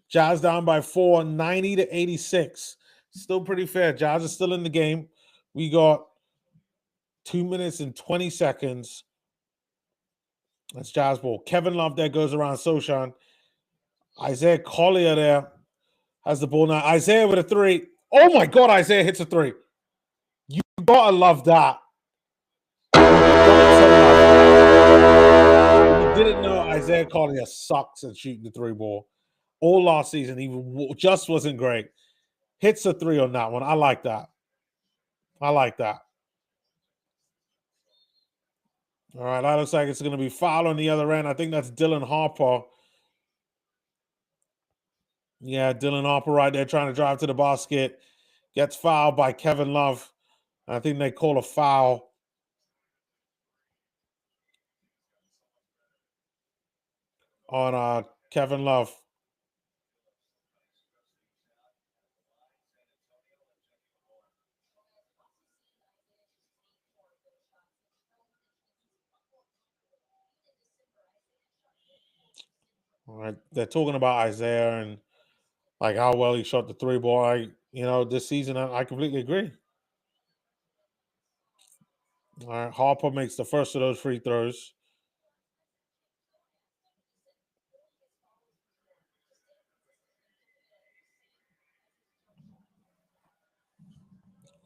Jazz down by 4, 90-86. Still pretty fair. Jazz is still in the game. We got 2 minutes and 20 seconds. That's Jazz ball. Kevin Love there goes around Soshan. Isaiah Collier there has the ball now. Isaiah with a 3. Oh my God, Isaiah hits a 3. You gotta love that. You didn't know Isaiah Collier sucks at shooting the 3 ball. All last season, he just wasn't great. Hits a 3 on that one. I like that. I like that. All right, that looks like it's going to be foul on the other end. I think that's Dylan Harper. Yeah, Dylan Harper right there trying to drive to the basket. Gets fouled by Kevin Love. I think they call a foul on Kevin Love. All right, they're talking about Isaiah and like how well he shot the 3 ball. This season, I completely agree. All right, Harper makes the first of those free throws.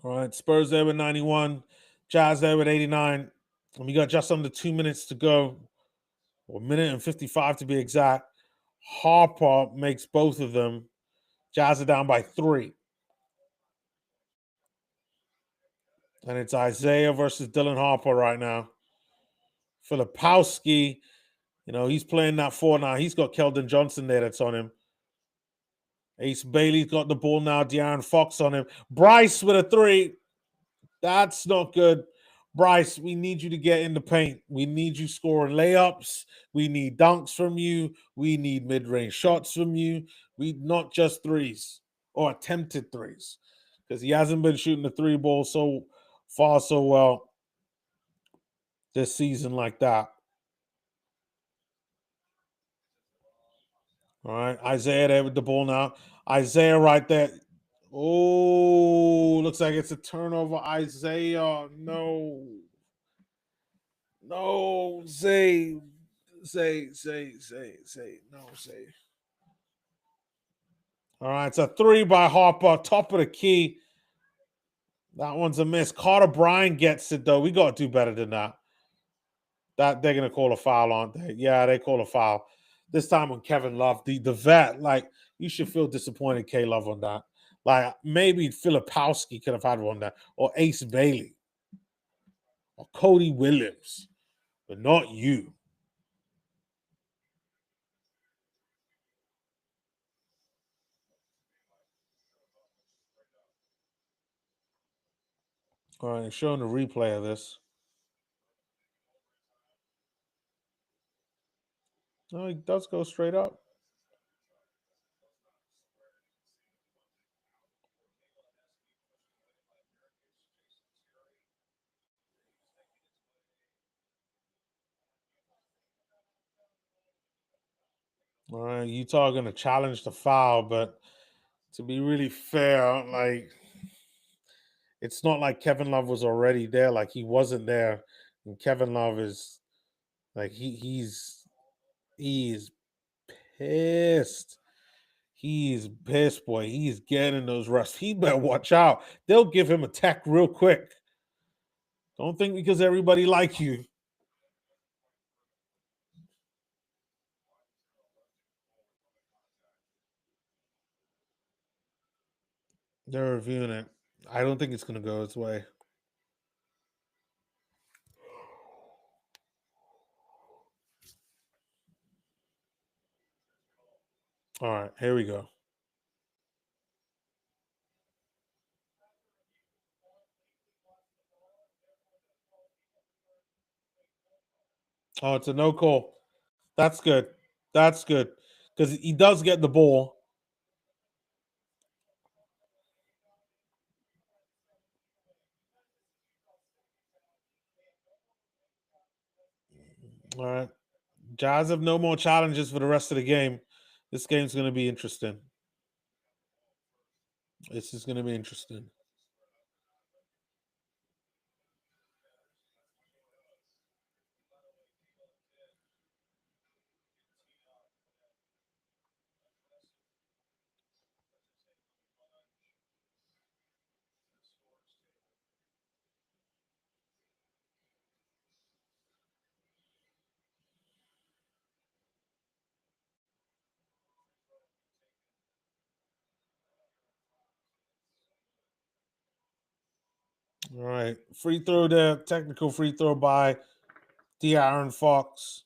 All right, Spurs there with 91, Jazz there with 89. And we got just under 2 minutes to go, or a minute and 55 to be exact. Harper makes both of them. Jazz are down by 3. And it's Isaiah versus Dylan Harper right now. Filipowski, he's playing that 4 now. He's got Keldon Johnson there that's on him. Ace Bailey's got the ball now. De'Aaron Fox on him. Bryce with a 3. That's not good. Bryce, we need you to get in the paint. We need you scoring layups. We need dunks from you. We need mid-range shots from you. We not just threes or attempted threes, because he hasn't been shooting the 3 ball so far so well this season like that. All right, Isaiah there with the ball now. Isaiah right there. Oh, looks like it's a turnover. Isaiah, no. No, say, no, say. All right, it's a 3 by Harper, top of the key. That one's a miss. Carter Bryan gets it though. We got to do better than that. That they're gonna call a foul, aren't they? Yeah, they call a foul. This time on Kevin Love, the vet. Like, you should feel disappointed, K Love, on that. Like, maybe Filipowski could have had one there, or Ace Bailey, or Cody Williams, but not you. All right, showing the replay of this. No, he does go straight up. All right, Utah going to challenge the foul, but to be really fair, like, it's not like Kevin Love was already there. Like, he wasn't there, and Kevin Love is like he's pissed. He's pissed, boy. He's getting those rests. He better watch out. They'll give him a tech real quick. Don't think because everybody like you. They're reviewing it. I don't think it's going to go its way. All right, here we go. Oh, it's a no call. That's good. That's good because he does get the ball. All right. Jazz have no more challenges for the rest of the game. This game's going to be interesting. This is going to be interesting. All right. Free throw there. Technical free throw by De'Aaron Fox.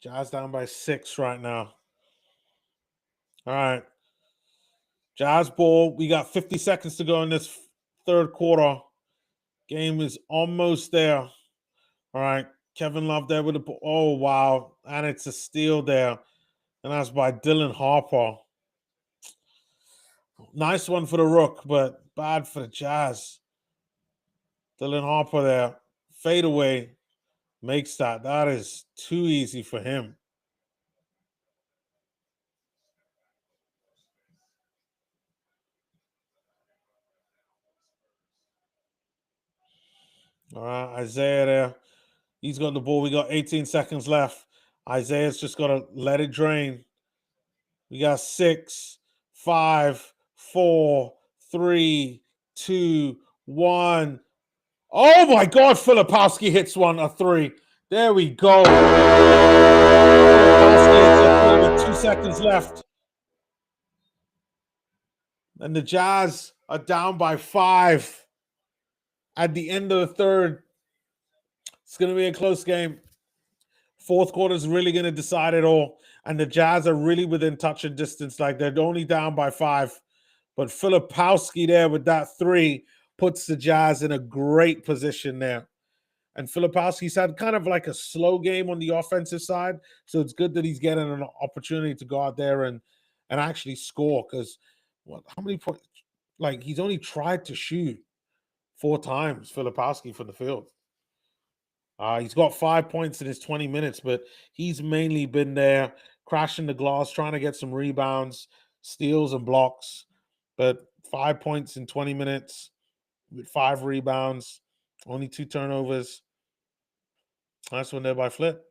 Jazz down by 6 right now. All right. Jazz ball. We got 50 seconds to go in this third quarter. Game is almost there. All right. Kevin Love there with the ball. Oh, wow. And it's a steal there. And that's by Dylan Harper. Nice one for the Rook, but bad for the Jazz. Dylan Harper there. Fade away. Makes that. That is too easy for him. All right. Isaiah there. He's got the ball. We got 18 seconds left. Isaiah's just got to let it drain. We got 6, 5, 4, 3, 2, 1. Oh my God, Filipowski hits one, a 3. There we go. Filipowski hits a 3 with 2 seconds left. And the Jazz are down by 5 at the end of the third. It's going to be a close game. Fourth quarter is really going to decide it all. And the Jazz are really within touch and distance. Like they're only down by 5. But Filipowski there with that 3 puts the Jazz in a great position there. And Filipowski's had kind of like a slow game on the offensive side. So it's good that he's getting an opportunity to go out there and actually score. Because how many points? Like he's only tried to shoot 4 times, Filipowski, from the field. He's got 5 points in his 20 minutes, but he's mainly been there crashing the glass, trying to get some rebounds, steals, and blocks. But 5 points in 20 minutes with 5 rebounds, only 2 turnovers. Nice one there by Flip.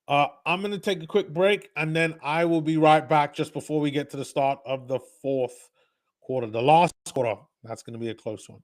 I'm going to take a quick break, and then I will be right back just before we get to the start of the fourth quarter. The last quarter, that's going to be a close one.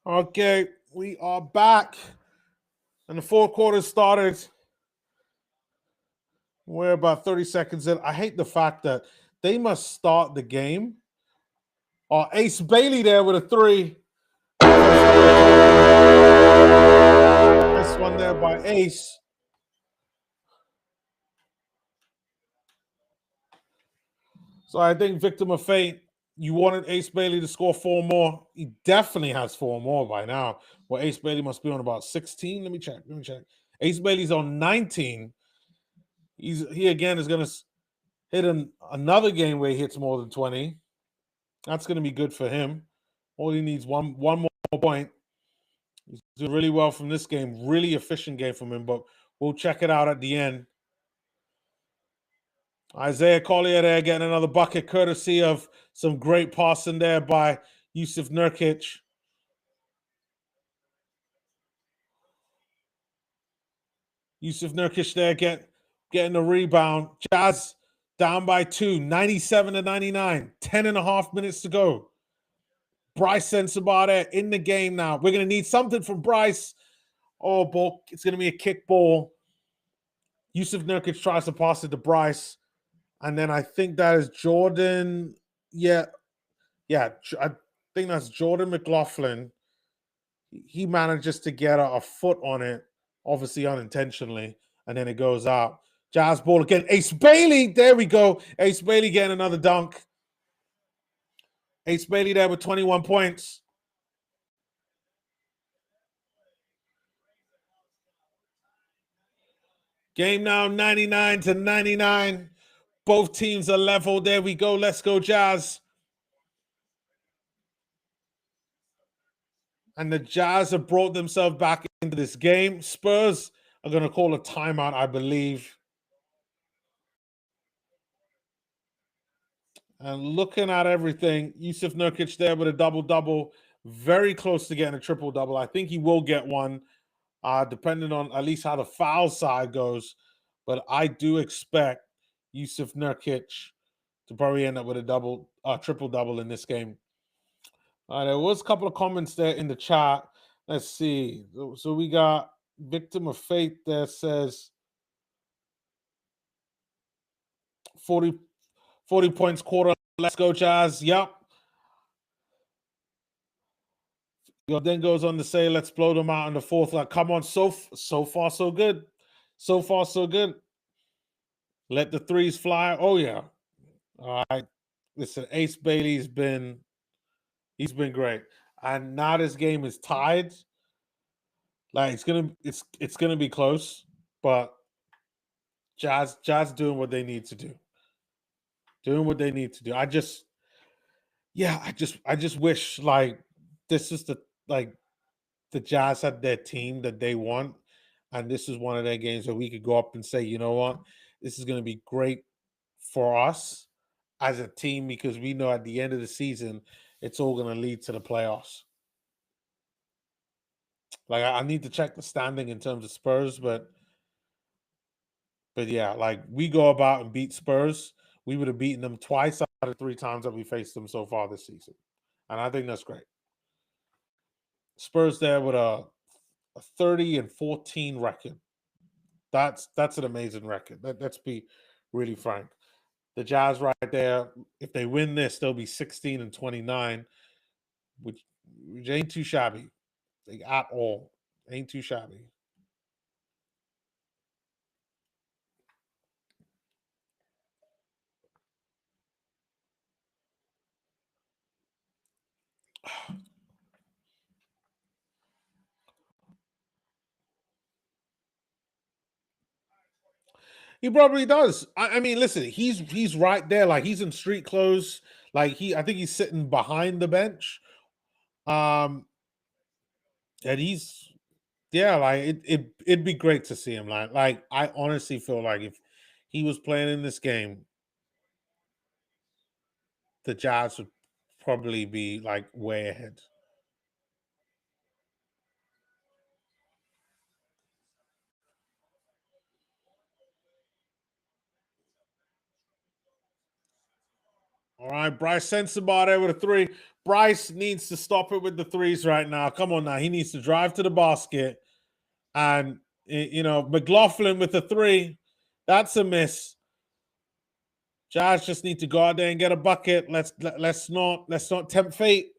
Okay, we are back. And the fourth quarter started. We're about 30 seconds in. I hate the fact that they must start the game. Ace Bailey there with a three. Nice one there by Ace. So I think victim of fate. You wanted Ace Bailey to score four more. He definitely has four more by now. Well, Ace Bailey must be on about 16. Let me check. Ace Bailey's on 19. He again is going to hit another game where he hits more than 20. That's going to be good for him. All he needs one more point. He's doing really well from this game. Really efficient game from him, but we'll check it out at the end. Isaiah Collier there getting another bucket courtesy of some great passing there by Yusuf Nurkic. Yusuf Nurkic there getting the rebound. Jazz down by 2, 97-99, 10 and a half minutes to go. Bryce Sensabaugh there in the game now. We're going to need something from Bryce. Oh, ball. It's going to be a kick ball. Yusuf Nurkic tries to pass it to Bryce. And then I think that is Jordan. Yeah. I think that's Jordan McLaughlin. He manages to get a foot on it, obviously unintentionally, and then it goes out. Jazz ball again. Ace Bailey. There we go. Ace Bailey getting another dunk. Ace Bailey there with 21 points. Game now 99-99. Both teams are level. There we go. Let's go, Jazz. And the Jazz have brought themselves back into this game. Spurs are going to call a timeout, I believe. And looking at everything, Yusuf Nurkic there with a double-double, very close to getting a triple-double. I think he will get one, depending on at least how the foul side goes. But I do expect Yusuf Nurkic to probably end up with a triple-double in this game. There was a couple of comments there in the chat. Let's see. So we got Victim of Fate that says 40 points quarter. Let's go, Jazz. Yep. Then goes on to say, let's blow them out in the fourth. Like, come on, so far, so good. So far, so good. Let the threes fly. Oh, yeah. All right. Listen, Ace Bailey's been great. And now this game is tied. Like it's gonna be close, but Jazz doing what they need to do. Doing what they need to do. I just wish like this is the Jazz had their team that they want, and this is one of their games where we could go up and say, you know what, this is going to be great for us as a team because we know at the end of the season it's all going to lead to the playoffs. Like I need to check the standing in terms of Spurs, but yeah, like we go about and beat Spurs, we would have beaten them twice out of 3 times that we faced them so far this season, and I think that's great. Spurs there with a 30-14 record. That's an amazing record. Let's be really frank. The Jazz right there, if they win this, they'll be 16-29, which ain't too shabby. Like, at all. Ain't too shabby. He probably does. I mean, listen, he's right there. Like he's in street clothes. Like I think he's sitting behind the bench. And he's like it'd be great to see him. Like I honestly feel like if he was playing in this game, the Jazz would probably be like way ahead. All right, Bryce Sensabaugh there with a three. Bryce needs to stop it with the threes right now. Come on now. He needs to drive to the basket. And, McLaughlin with a three. That's a miss. Jazz just need to go out there and get a bucket. Let's not tempt fate.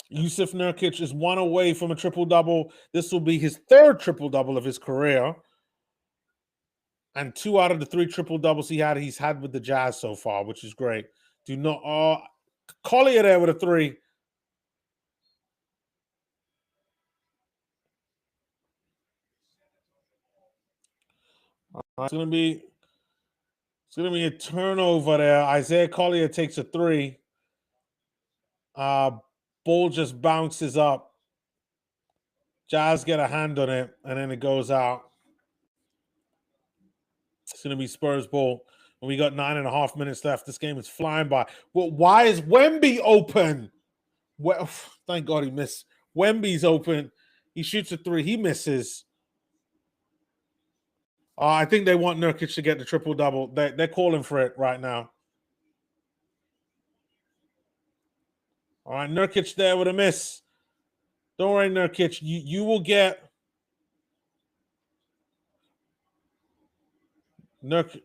Yusuf Nurkic is one away from a triple-double. This will be his third triple-double of his career. And 2 out of the 3 triple-doubles he's had with the Jazz so far, which is great. Collier there with a three. It's gonna be a turnover there. Isaiah Collier takes a three. Ball just bounces up. Jazz get a hand on it, and then it goes out. It's gonna be Spurs ball. And we got 9.5 minutes left. This game is flying by. Well, why is Wemby open? Well, thank God he missed. Wemby's open. He shoots a three. He misses. I think they want Nurkic to get the triple-double. They're calling for it right now. All right, Nurkic there with a miss. Don't worry, Nurkic. You will get Nurkic.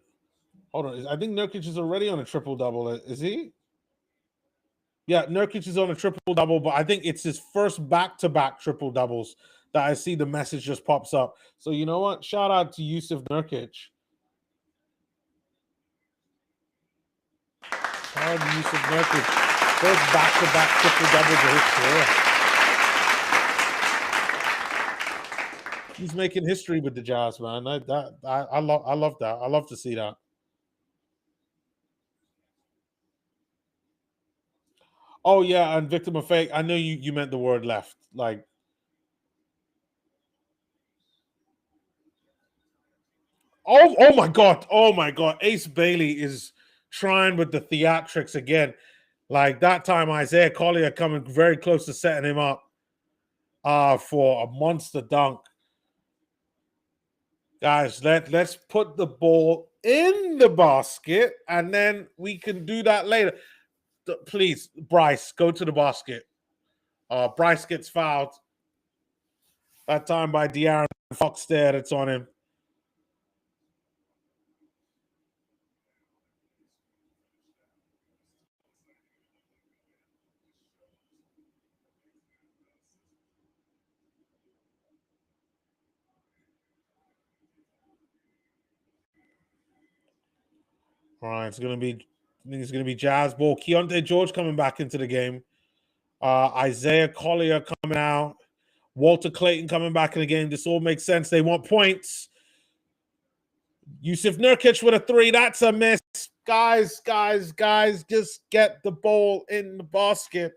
Hold on. I think Nurkic is already on a triple-double. Is he? Yeah, Nurkic is on a triple-double, but I think it's his first back-to-back triple-doubles that I see the message just pops up. So you know what? Shout out to Yusuf Nurkic. Shout out to Yusuf Nurkic. First back-to-back triple-doubles of his career. He's making history with the Jazz, man. I love that. I love to see that. Oh yeah, and victim of fake. I know you meant the word left. Like, oh my god, Ace Bailey is trying with the theatrics again. Like that time, Isaiah Collier coming very close to setting him up for a monster dunk. Guys, let's put the ball in the basket, and then we can do that later. Please, Bryce, go to the basket. Bryce gets fouled. That time by De'Aaron Fox there. That's on him. All right, I think it's gonna be Jazz ball. Keontae George coming back into the game. Isaiah Collier coming out. Walter Clayton coming back in the game. This all makes sense. They want points. Yusuf Nurkic with a three. That's a miss. Guys, just get the ball in the basket.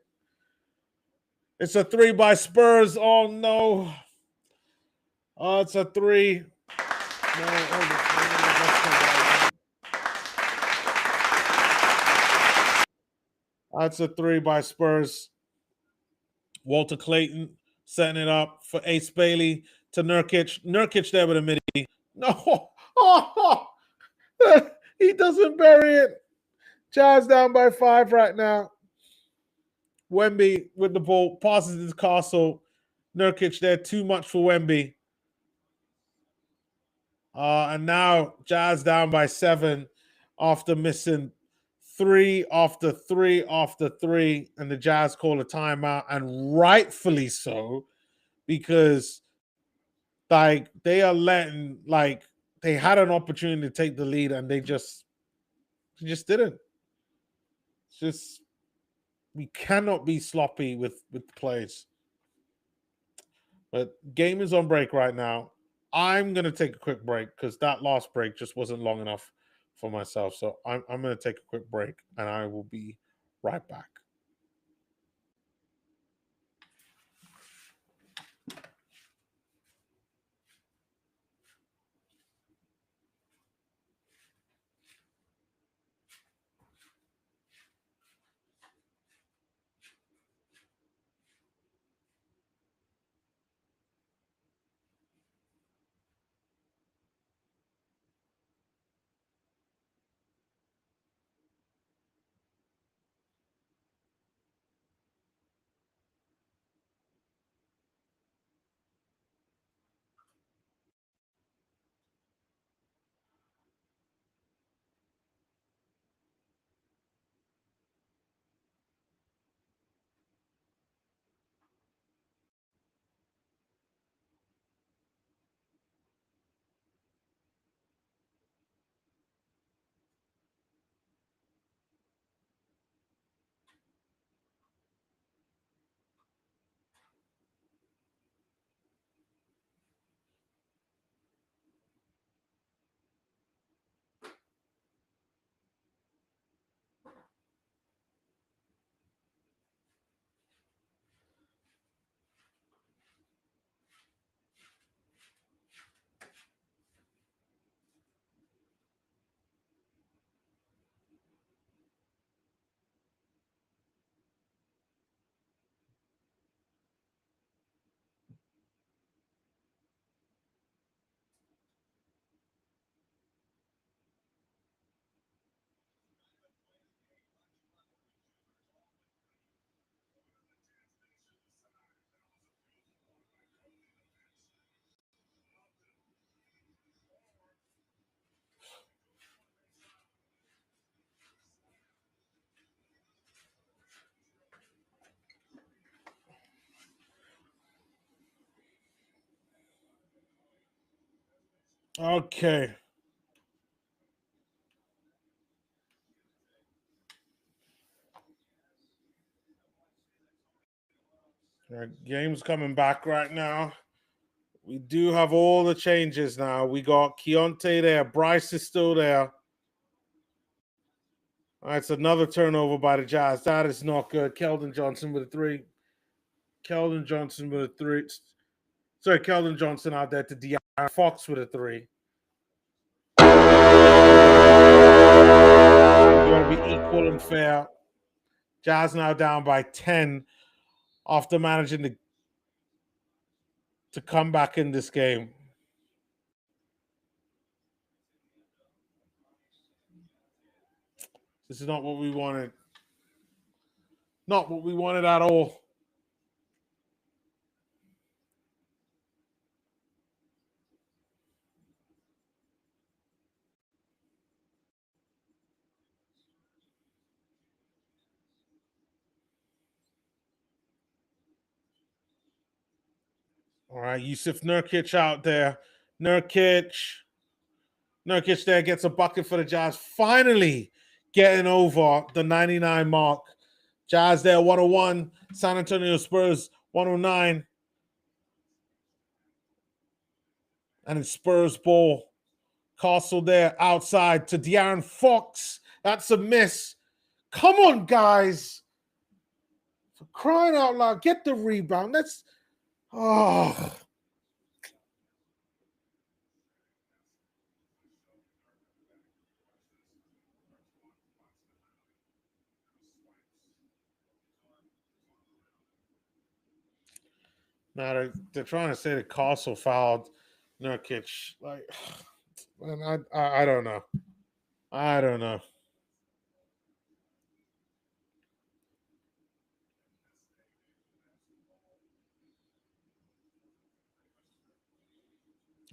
It's a three by Spurs. Oh no. Oh, it's a three. That's a three by Spurs. Walter Clayton setting it up for Ace Bailey to Nurkic. Nurkic there with a midi. No. Oh, he doesn't bury it. Jazz down by 5 right now. Wemby with the ball. Passes his Castle. Nurkic there. Too much for Wemby. And now Jazz down by 7 after missing 3 after 3 after 3. And the Jazz call a timeout. And rightfully so. Because like they are letting, like, they had an opportunity to take the lead and they just didn't. It's just, we cannot be sloppy with plays. But game is on break right now. I'm going to take a quick break because that last break just wasn't long enough for myself. So I'm going to take a quick break and I will be right back. Okay. Game's coming back right now. We do have all the changes now. We got Keontae there. Bryce is still there. All right, it's another turnover by the Jazz. That is not good. Keldon Johnson with a three. Keldon Johnson with a three. Sorry, Keldon Johnson out there to De'Aaron Fox with a three. You got to be equal and fair. Jazz now down by 10 after managing to come back in this game. This is not what we wanted. Not what we wanted at all. All right, Yusuf Nurkic out there. Nurkic there gets a bucket for the Jazz. Finally getting over the 99 mark. Jazz there, 101. San Antonio Spurs, 109. And it's Spurs ball. Castle there outside to De'Aaron Fox. That's a miss. Come on, guys. For crying out loud, get the rebound. That's oh. Now they're trying to say that Castle fouled Nurkic. Like, man, I don't know. I don't know.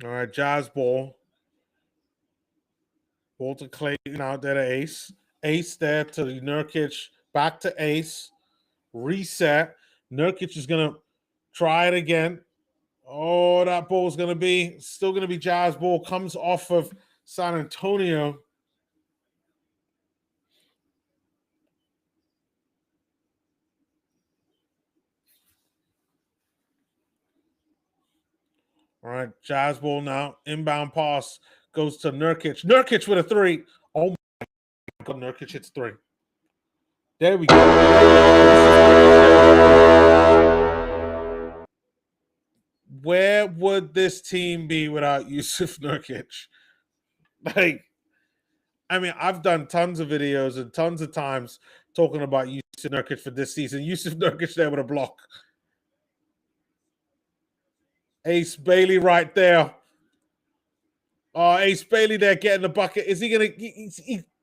All right, Jazz ball. Ball to Clayton out there to Ace. Ace there to Nurkic. Back to Ace. Reset. Nurkic is going to try it again. Oh, that ball's going to be still going to be Jazz ball. Comes off of San Antonio. All right, Jazz ball now. Inbound pass goes to Nurkic. Nurkic with a three. Oh, my God. Nurkic hits three. There we go. Where would this team be without Yusuf Nurkic? Like, I mean, I've done tons of videos and tons of times talking about Yusuf Nurkic for this season. Yusuf Nurkic there with a block. Ace Bailey right there. Ace Bailey there getting the bucket. Is he gonna?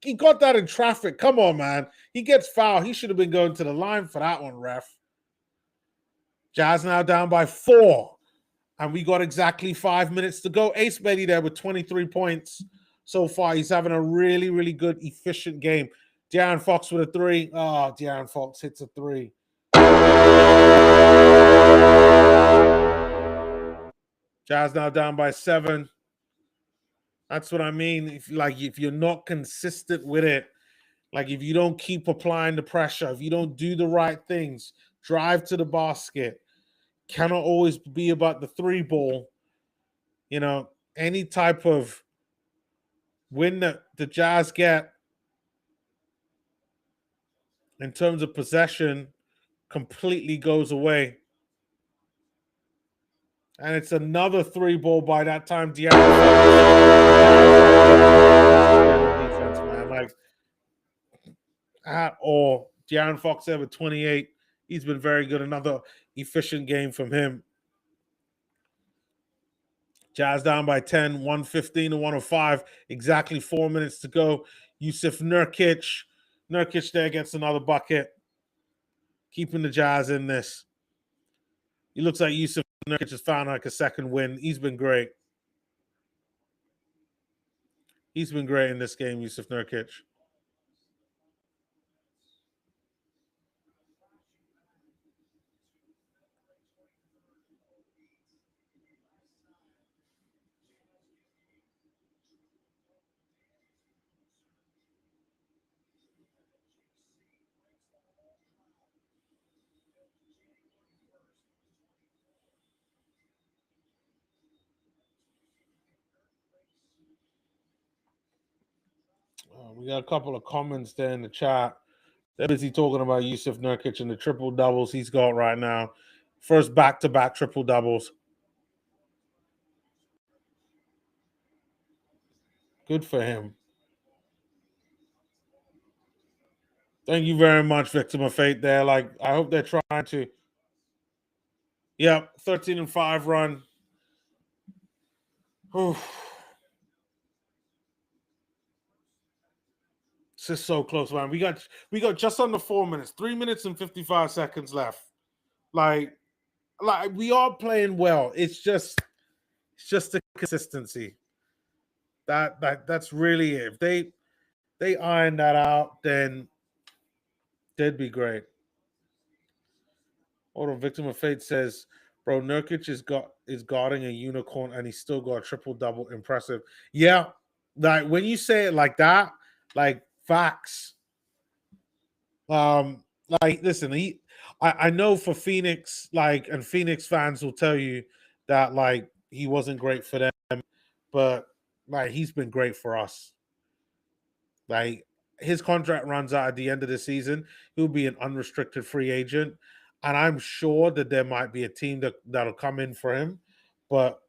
He got that in traffic. Come on, man. He gets fouled. He should have been going to the line for that one, ref. Jazz now down by 4, and we got exactly 5 minutes to go. Ace Bailey there with 23 points so far. He's having a really, really good, efficient game. De'Aaron Fox with a three. Oh, De'Aaron Fox hits a three. Jazz now down by 7. That's what I mean. If you're not consistent with it, like if you don't keep applying the pressure, if you don't do the right things, drive to the basket, cannot always be about the three ball. You know, any type of win that the Jazz get in terms of possession completely goes away. And it's another three ball by that time. De'Aaron defense, man. Like at all. De'Aaron Fox there with 28. He's been very good. Another efficient game from him. Jazz down by 10, 115 to 105. Exactly 4 minutes to go. Yusuf Nurkic. Nurkic there gets another bucket. Keeping the Jazz in this. He looks like Yusuf Nurkic has found like a second win. He's been great. He's been great in this game, Yusuf Nurkic. We got a couple of comments there in the chat. They're busy talking about Yusuf Nurkic and the triple doubles he's got right now. First back-to-back triple doubles. Good for him. Thank you very much, Victim of Fate. There, like I hope they're trying to. Yep, 13-5 run. Oof. This is so close, man. We got just under 4 minutes, 3 minutes and 55 seconds left. Like we are playing well. It's just the consistency. That's really it. If they iron that out, then they'd be great. Hold on, Victim of Fate says, bro, Nurkic is guarding a unicorn and he's still got a triple double. Impressive. Yeah, like when you say it like that, like facts. Um, like listen, I know for Phoenix, like, and Phoenix fans will tell you that like he wasn't great for them, but like he's been great for us. Like his contract runs out at the end of the season. He'll be an unrestricted free agent. And I'm sure that there might be a team that'll come in for him. But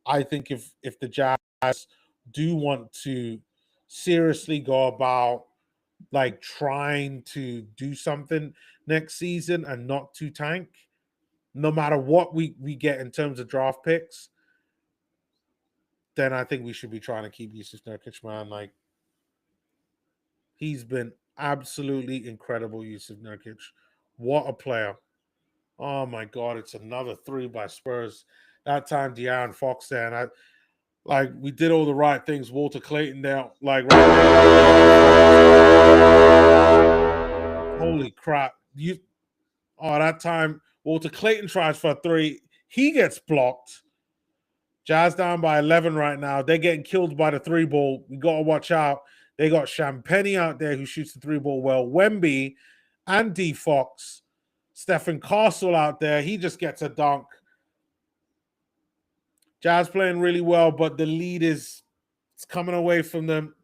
I think if the Jazz do want to seriously go about like trying to do something next season and not to tank, no matter what we get in terms of draft picks, then I think we should be trying to keep Yusuf Nurkic, man. Like he's been absolutely incredible, Yusuf Nurkic. What a player. Oh my God, it's another three by Spurs. That time De'Aaron Fox there. And I like we did all the right things. Walter Clayton there, like right there. Holy crap. That time Walter Clayton tries for a three. He gets blocked. Jazz down by 11 right now. They're getting killed by the three ball. We got to watch out. They got Champagny out there who shoots the three ball well. Wemby and D Fox. Stephen Castle out there. He just gets a dunk. Jazz playing really well, but the lead is it's coming away from them.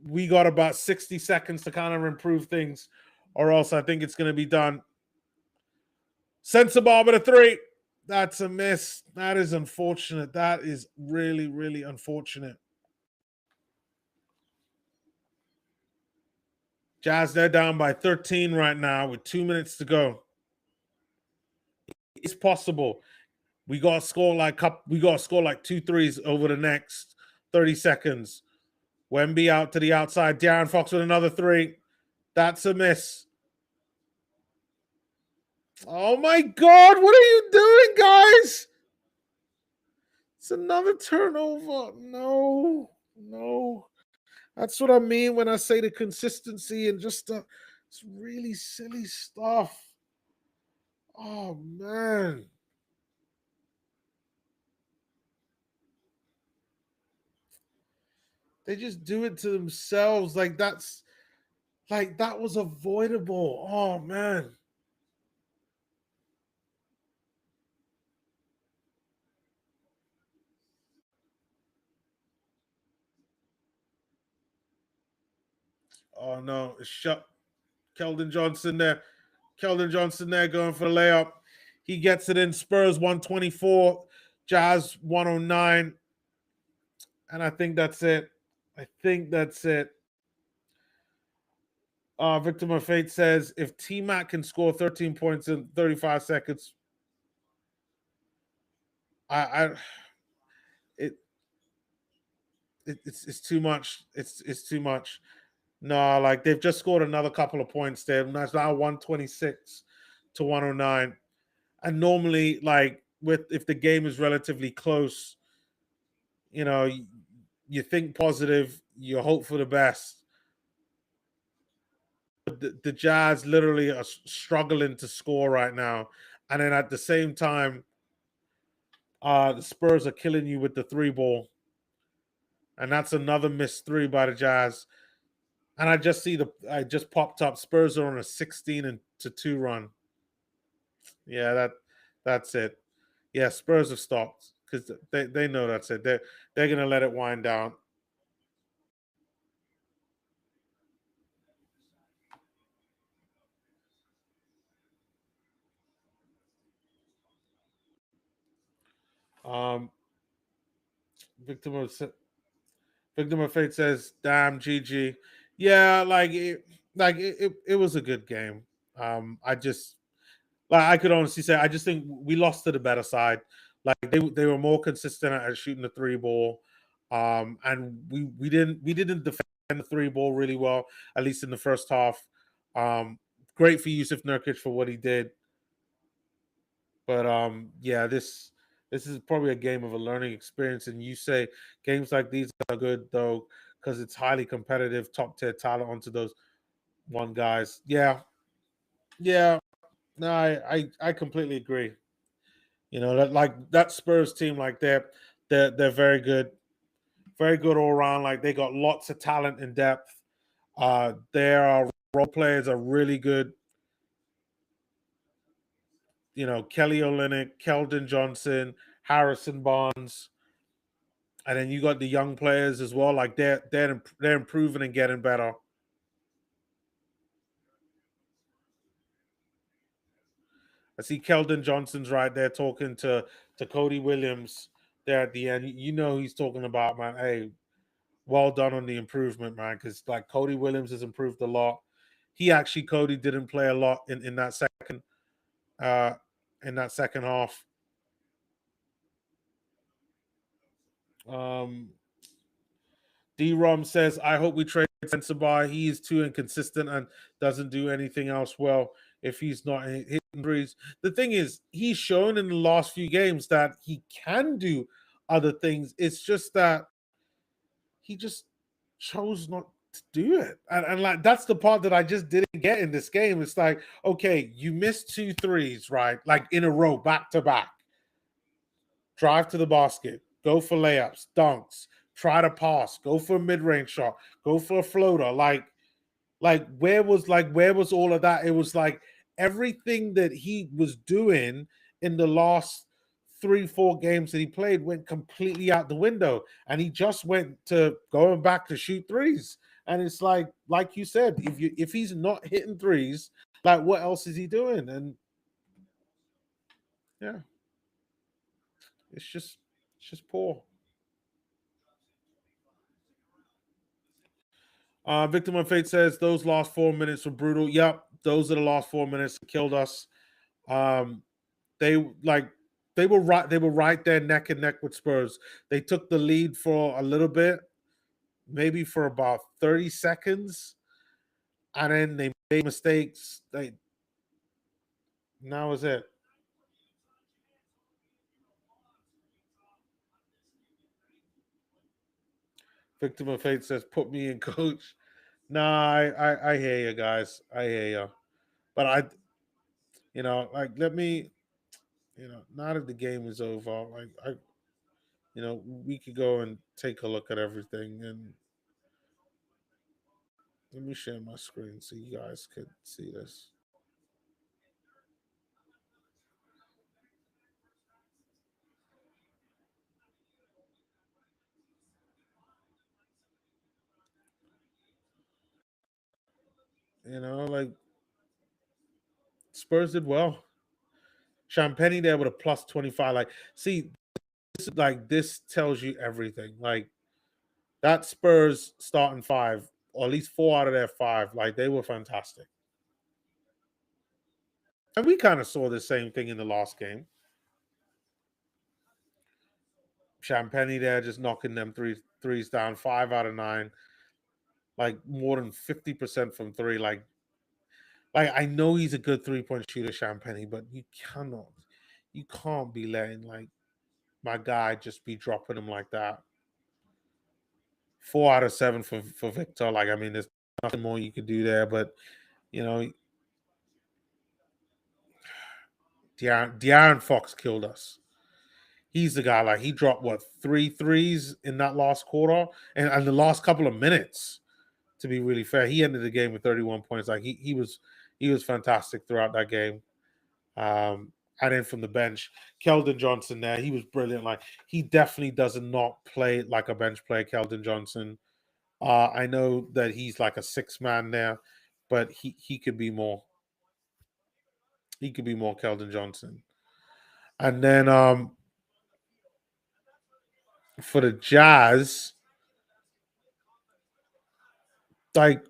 We got about 60 seconds to kind of improve things, or else I think it's going to be done. Sensabaugh with a three. That's a miss. That is unfortunate. That is really, really unfortunate. Jazz, they're down by 13 right now with 2 minutes to go. It's possible. We got to score like 2 threes over the next 30 seconds. Wemby out to the outside. De'Aaron Fox with another three. That's a miss. Oh my God, what are you doing, guys? It's another turnover. No. That's what I mean when I say the consistency and just it's really silly stuff. Oh man. They just do it to themselves. Like that was avoidable. Oh man. Oh no, it's shut. Keldon Johnson there. Keldon Johnson there going for the layup. He gets it in. Spurs 124, Jazz 109. And I think that's it. Victim of Fate says if T Mac can score 13 points in 35 seconds, I it, it's too much. It's too much. No, like they've just scored another couple of points there. That's now 126 to 109. And normally, like if the game is relatively close, you know, you think positive, you hope for the best. But the Jazz literally are struggling to score right now, and then at the same time, the Spurs are killing you with the three ball, and that's another missed three by the Jazz. And I just popped up. Spurs are on a 16-2 run. Yeah, that's it. Yeah, Spurs have stopped because they know that's it. They're gonna let it wind down. Um, victim of Victim of Fate says, "Damn, GG." Yeah, it was a good game. I just like I could honestly say I just think we lost to the better side. Like they were more consistent at shooting the three ball, and we didn't defend the three ball really well, at least in the first half. Um, Great for Yusuf Nurkic for what he did, but yeah, this is probably a game of a learning experience. And you say games like these are good though because it's highly competitive, top tier talent onto those one guys. Yeah, yeah. No, I completely agree. You know that like that Spurs team, like they're very good all around. Like they got lots of talent and depth. Their role players are really good. You know, Kelly Olynyk, Keldon Johnson, Harrison Barnes, and then you got the young players as well. Like they're improving and getting better. I see Keldon Johnson's right there talking to Cody Williams there at the end. You know he's talking about, man. Hey, well done on the improvement, man. Because like Cody Williams has improved a lot. He actually Cody didn't play a lot uh in that second half. Um D-Rom says, I hope we trade Sensabai. He is too inconsistent and doesn't do anything else well if he's not hitting threes. The thing is, he's shown in the last few games that he can do other things. It's just that he just chose not to do it. And like that's the part that I just didn't get in this game. It's like, okay, you missed two threes, right? Like in a row, back to back. Drive to the basket, go for layups, dunks, try to pass, go for a mid-range shot, go for a floater. Where was all of that? It was like everything that he was doing in the last 3, 4 games that he played went completely out the window. And he just went to going back to shoot threes. And it's like you said, if he's not hitting threes, like what else is he doing? And yeah, it's just it's just poor. Victim of Fate says those last 4 minutes were brutal. Yep, those are the last 4 minutes that killed us. Um, they like they were right there neck and neck with Spurs. They took the lead for a little bit, maybe for about 30 seconds, and then they made mistakes. They Now is it. Victim of Fate says, "Put me in, coach." Nah, I hear you guys. I hear you, but like let me, now that the game is over, we could go and take a look at everything. And let me share my screen so you guys could see this. Like Spurs did well. Champagne there with a plus 25. Like, see, this tells you everything. Like that Spurs starting five, or at least 4 out of their five, like they were fantastic. And we kind of saw the same thing in the last game. Champagne there just knocking them threes down, 5 out of 9, like more than 50% from three. Like I know he's a good 3-point shooter, Champagne, but you can't be letting like my guy just be dropping him like that. 4 out of 7 for Victor. Like I mean, there's nothing more you could do there. But you know, De'Aaron Fox killed us. He's the guy. Like he dropped what 3 threes in that last quarter and the last couple of minutes. To be really fair, he ended the game with 31 points. Like he was fantastic throughout that game. Um, and then from the bench, Keldon Johnson there, he was brilliant. Like he definitely does not play like a bench player, Keldon Johnson. I know that he's like a six man there, but he could be more. He could be more Keldon Johnson. And then for the Jazz, like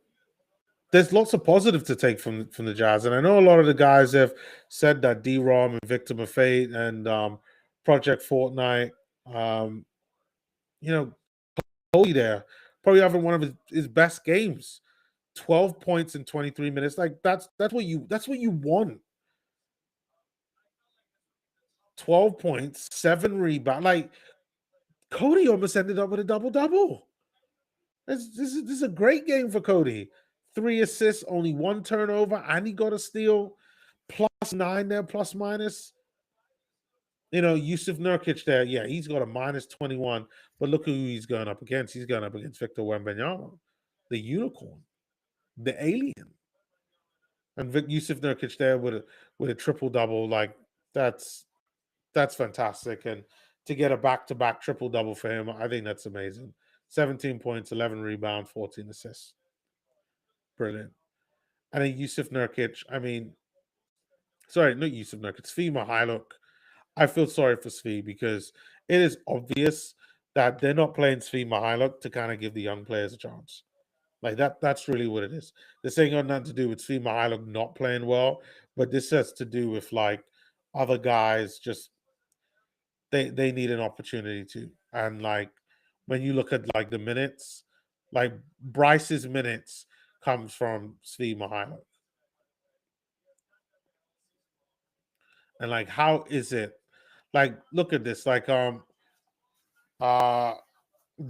there's lots of positive to take from the Jazz, and I know a lot of the guys have said that D-Rom and Victor Mafate and Project Fortnite, um, you know, Cody there probably having one of his best games. 12 points in 23 minutes. Like that's what you want. 12 points, 7 rebounds. Like Cody almost ended up with a double-double. This is a great game for Cody. 3 assists, only 1 turnover, and he got a steal. +9 there, plus minus. Yusuf Nurkic there. Yeah, he's got a -21. But look who he's going up against. He's going up against Victor Wembanyama, the unicorn, the alien. And Yusuf Nurkic there with a triple double. Like that's that's fantastic. And to get a back-to-back triple double for him, I think that's amazing. 17 points, 11 rebounds, 14 assists. Brilliant. And then Yusuf Nurkic, I mean, sorry, not Yusuf Nurkic, Svi Mihailuk. I feel sorry for Svi because it is obvious that they're not playing Svi Mihailuk to kind of give the young players a chance. Like that's really what it is. This ain't got nothing to do with Svi Mihailuk not playing well, but this has to do with like other guys just they need an opportunity to. And like when you look at like the minutes, like Bryce's minutes comes from Svi Mihailuk. And like how is it? Like look at this. Like uh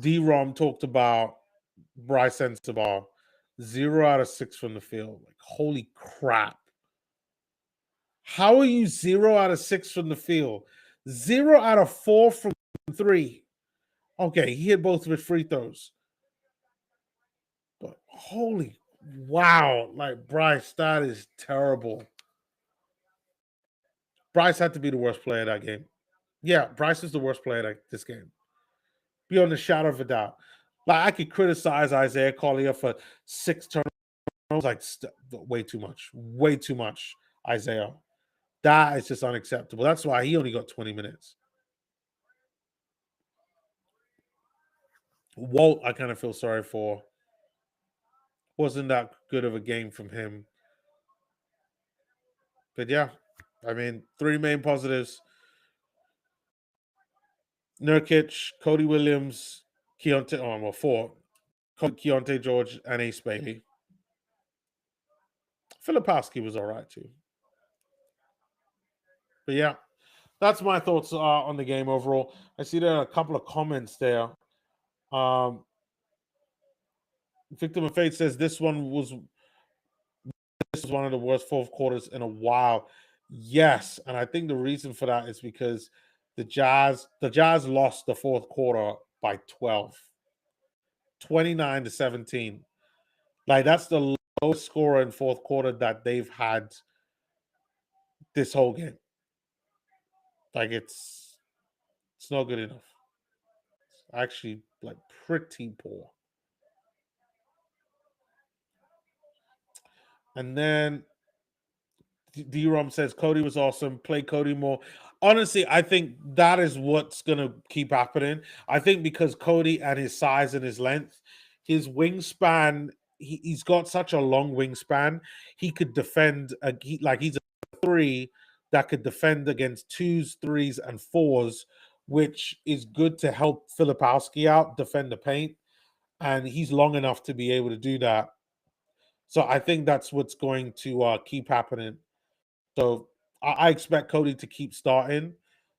D-Rom talked about Bryce Sensabaugh, 0 out of 6 from the field. Like holy crap. How are you 0 out of 6 from the field? 0 out of 4 from 3. Okay, he hit both of his free throws. But holy wow, like Bryce, that is terrible. Bryce had to be the worst player of that game. Yeah, Bryce is the worst player of this game. Beyond the shadow of a doubt. Like I could criticize Isaiah Collier for 6 turnovers, like way too much. Way too much, Isaiah. That is just unacceptable. That's why he only got 20 minutes. Walt, I kind of feel sorry for. Wasn't that good of a game from him. But yeah, I mean, 3 main positives. Nurkic, Cody Williams, Keontae, well, 4. Keontae George and Ace Bailey. Filipowski was all right too. But yeah, that's my thoughts on the game overall. I see there are a couple of comments there. Victim of Fate says this was one of the worst fourth quarters in a while. Yes, and I think the reason for that is because the Jazz lost the fourth quarter by 12. 29-17. Like that's the lowest score in fourth quarter that they've had this whole game. Like it's not good enough. It's actually like pretty poor. And then D-Rom says Cody was awesome. Play Cody more. Honestly, I think that is what's gonna keep happening. I think because Cody and his size and his length, his wingspan, he's got such a long wingspan. He could defend. He's a 3 that could defend against 2s, 3s, and 4s, which is good to help Filipowski out defend the paint. And he's long enough to be able to do that. So I think that's what's going to keep happening. So I expect Cody to keep starting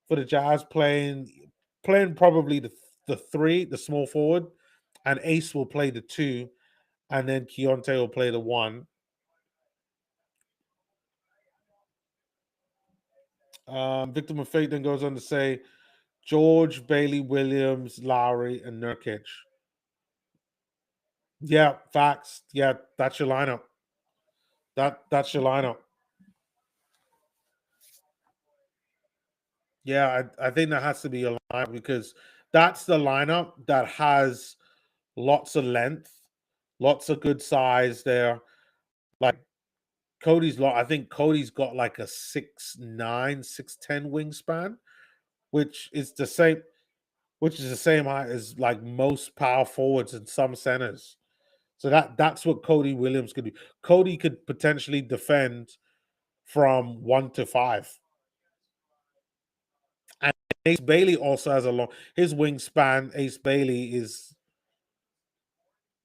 for the Jazz, playing probably the 3, the small forward, and Ace will play the 2, and then Keontae will play the 1. Victim of Fate then goes on to say George, Bailey, Williams, Lowry, and Nurkic. Yeah, facts. Yeah, that's your lineup. That's your lineup. Yeah, I think that has to be a lineup because that's the lineup that has lots of length, lots of good size there. Like I think Cody's got like a 6'9", 6'10" wingspan, which is the same. which is the same height as like most power forwards and some centers. So that's what Cody Williams could do. Cody could potentially defend from 1 to 5. And Ace Bailey also has a long his wingspan. Ace Bailey is,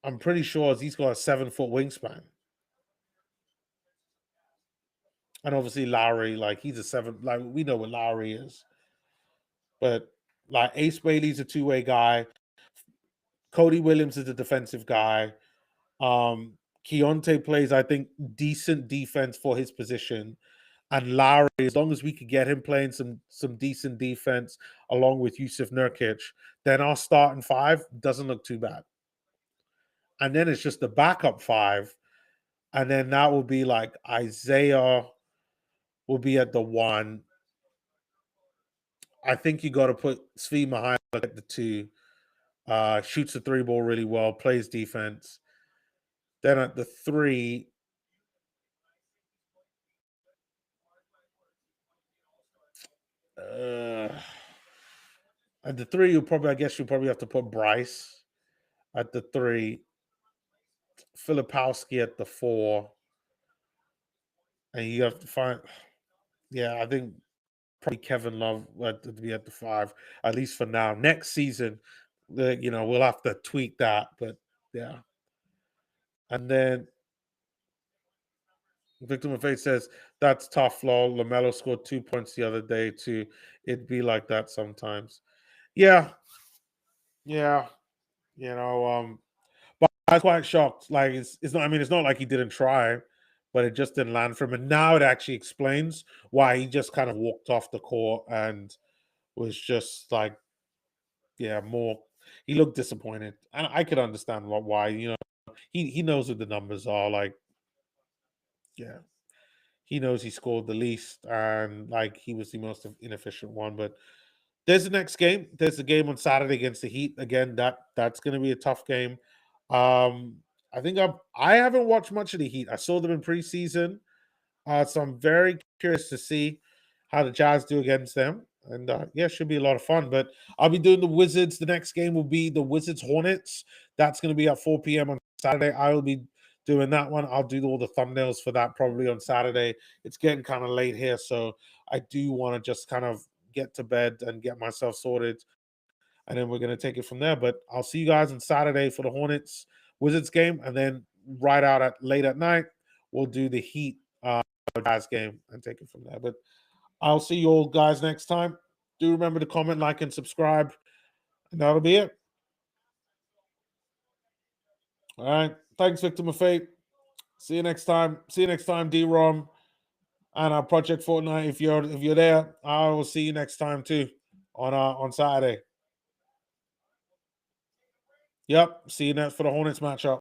I'm pretty sure he's got a 7 foot wingspan. And obviously Lowry, like he's a 7, like we know what Lowry is. But like Ace Bailey's a two-way guy. Cody Williams is a defensive guy. Keontae plays, I think, decent defense for his position. And Lowry, as long as we could get him playing some decent defense along with Yusuf Nurkic, then our starting 5 doesn't look too bad. And then it's just the backup 5. And then that will be like Isaiah will be at the 1. I think you got to put Svi Mihajlovic at the 2. Shoots the 3 ball really well, plays defense. Then at the 3, at the 3, you probably have to put Bryce at the 3, Filipowski at the 4, and you have to find. Yeah, I think probably Kevin Love to be at the 5, at least for now. Next season, we'll have to tweak that, but yeah. And then Victor Maffei says that's tough. Lol. LaMelo scored 2 points the other day too. It'd be like that sometimes. Yeah, yeah. But I was quite shocked. Like it's not. I mean, it's not like he didn't try, but it just didn't land for him. And now it actually explains why he just kind of walked off the court and was just like, yeah, more. He looked disappointed, and I could understand why. He knows what the numbers are. Like, yeah, he knows he scored the least, and like he was the most inefficient one. But there's the next game. There's the game on Saturday against the Heat. Again, that's going to be a tough game. I think I haven't watched much of the Heat. I saw them in preseason, so I'm very curious to see how the Jazz do against them. And yeah, should be a lot of fun. But I'll be doing the Wizards. The next game will be the Wizards Hornets. That's going to be at 4 p.m. on Saturday. I will be doing that one. I'll do all the thumbnails for that probably on Saturday. It's getting kind of late here, so I do want to just kind of get to bed and get myself sorted, and then we're going to take it from there. But I'll see you guys on Saturday for the Hornets Wizards game, and then right out at late at night we'll do the Heat Jazz game and take it from there. But I'll see you all guys next time. Do remember to comment, like, and subscribe, and that'll be it. All right, thanks, Victor Maffei. See you next time. See you next time, D-Rom, and our Project Fortnite. If you're there, I will see you next time too on Saturday. Yep. See you next for the Hornets matchup.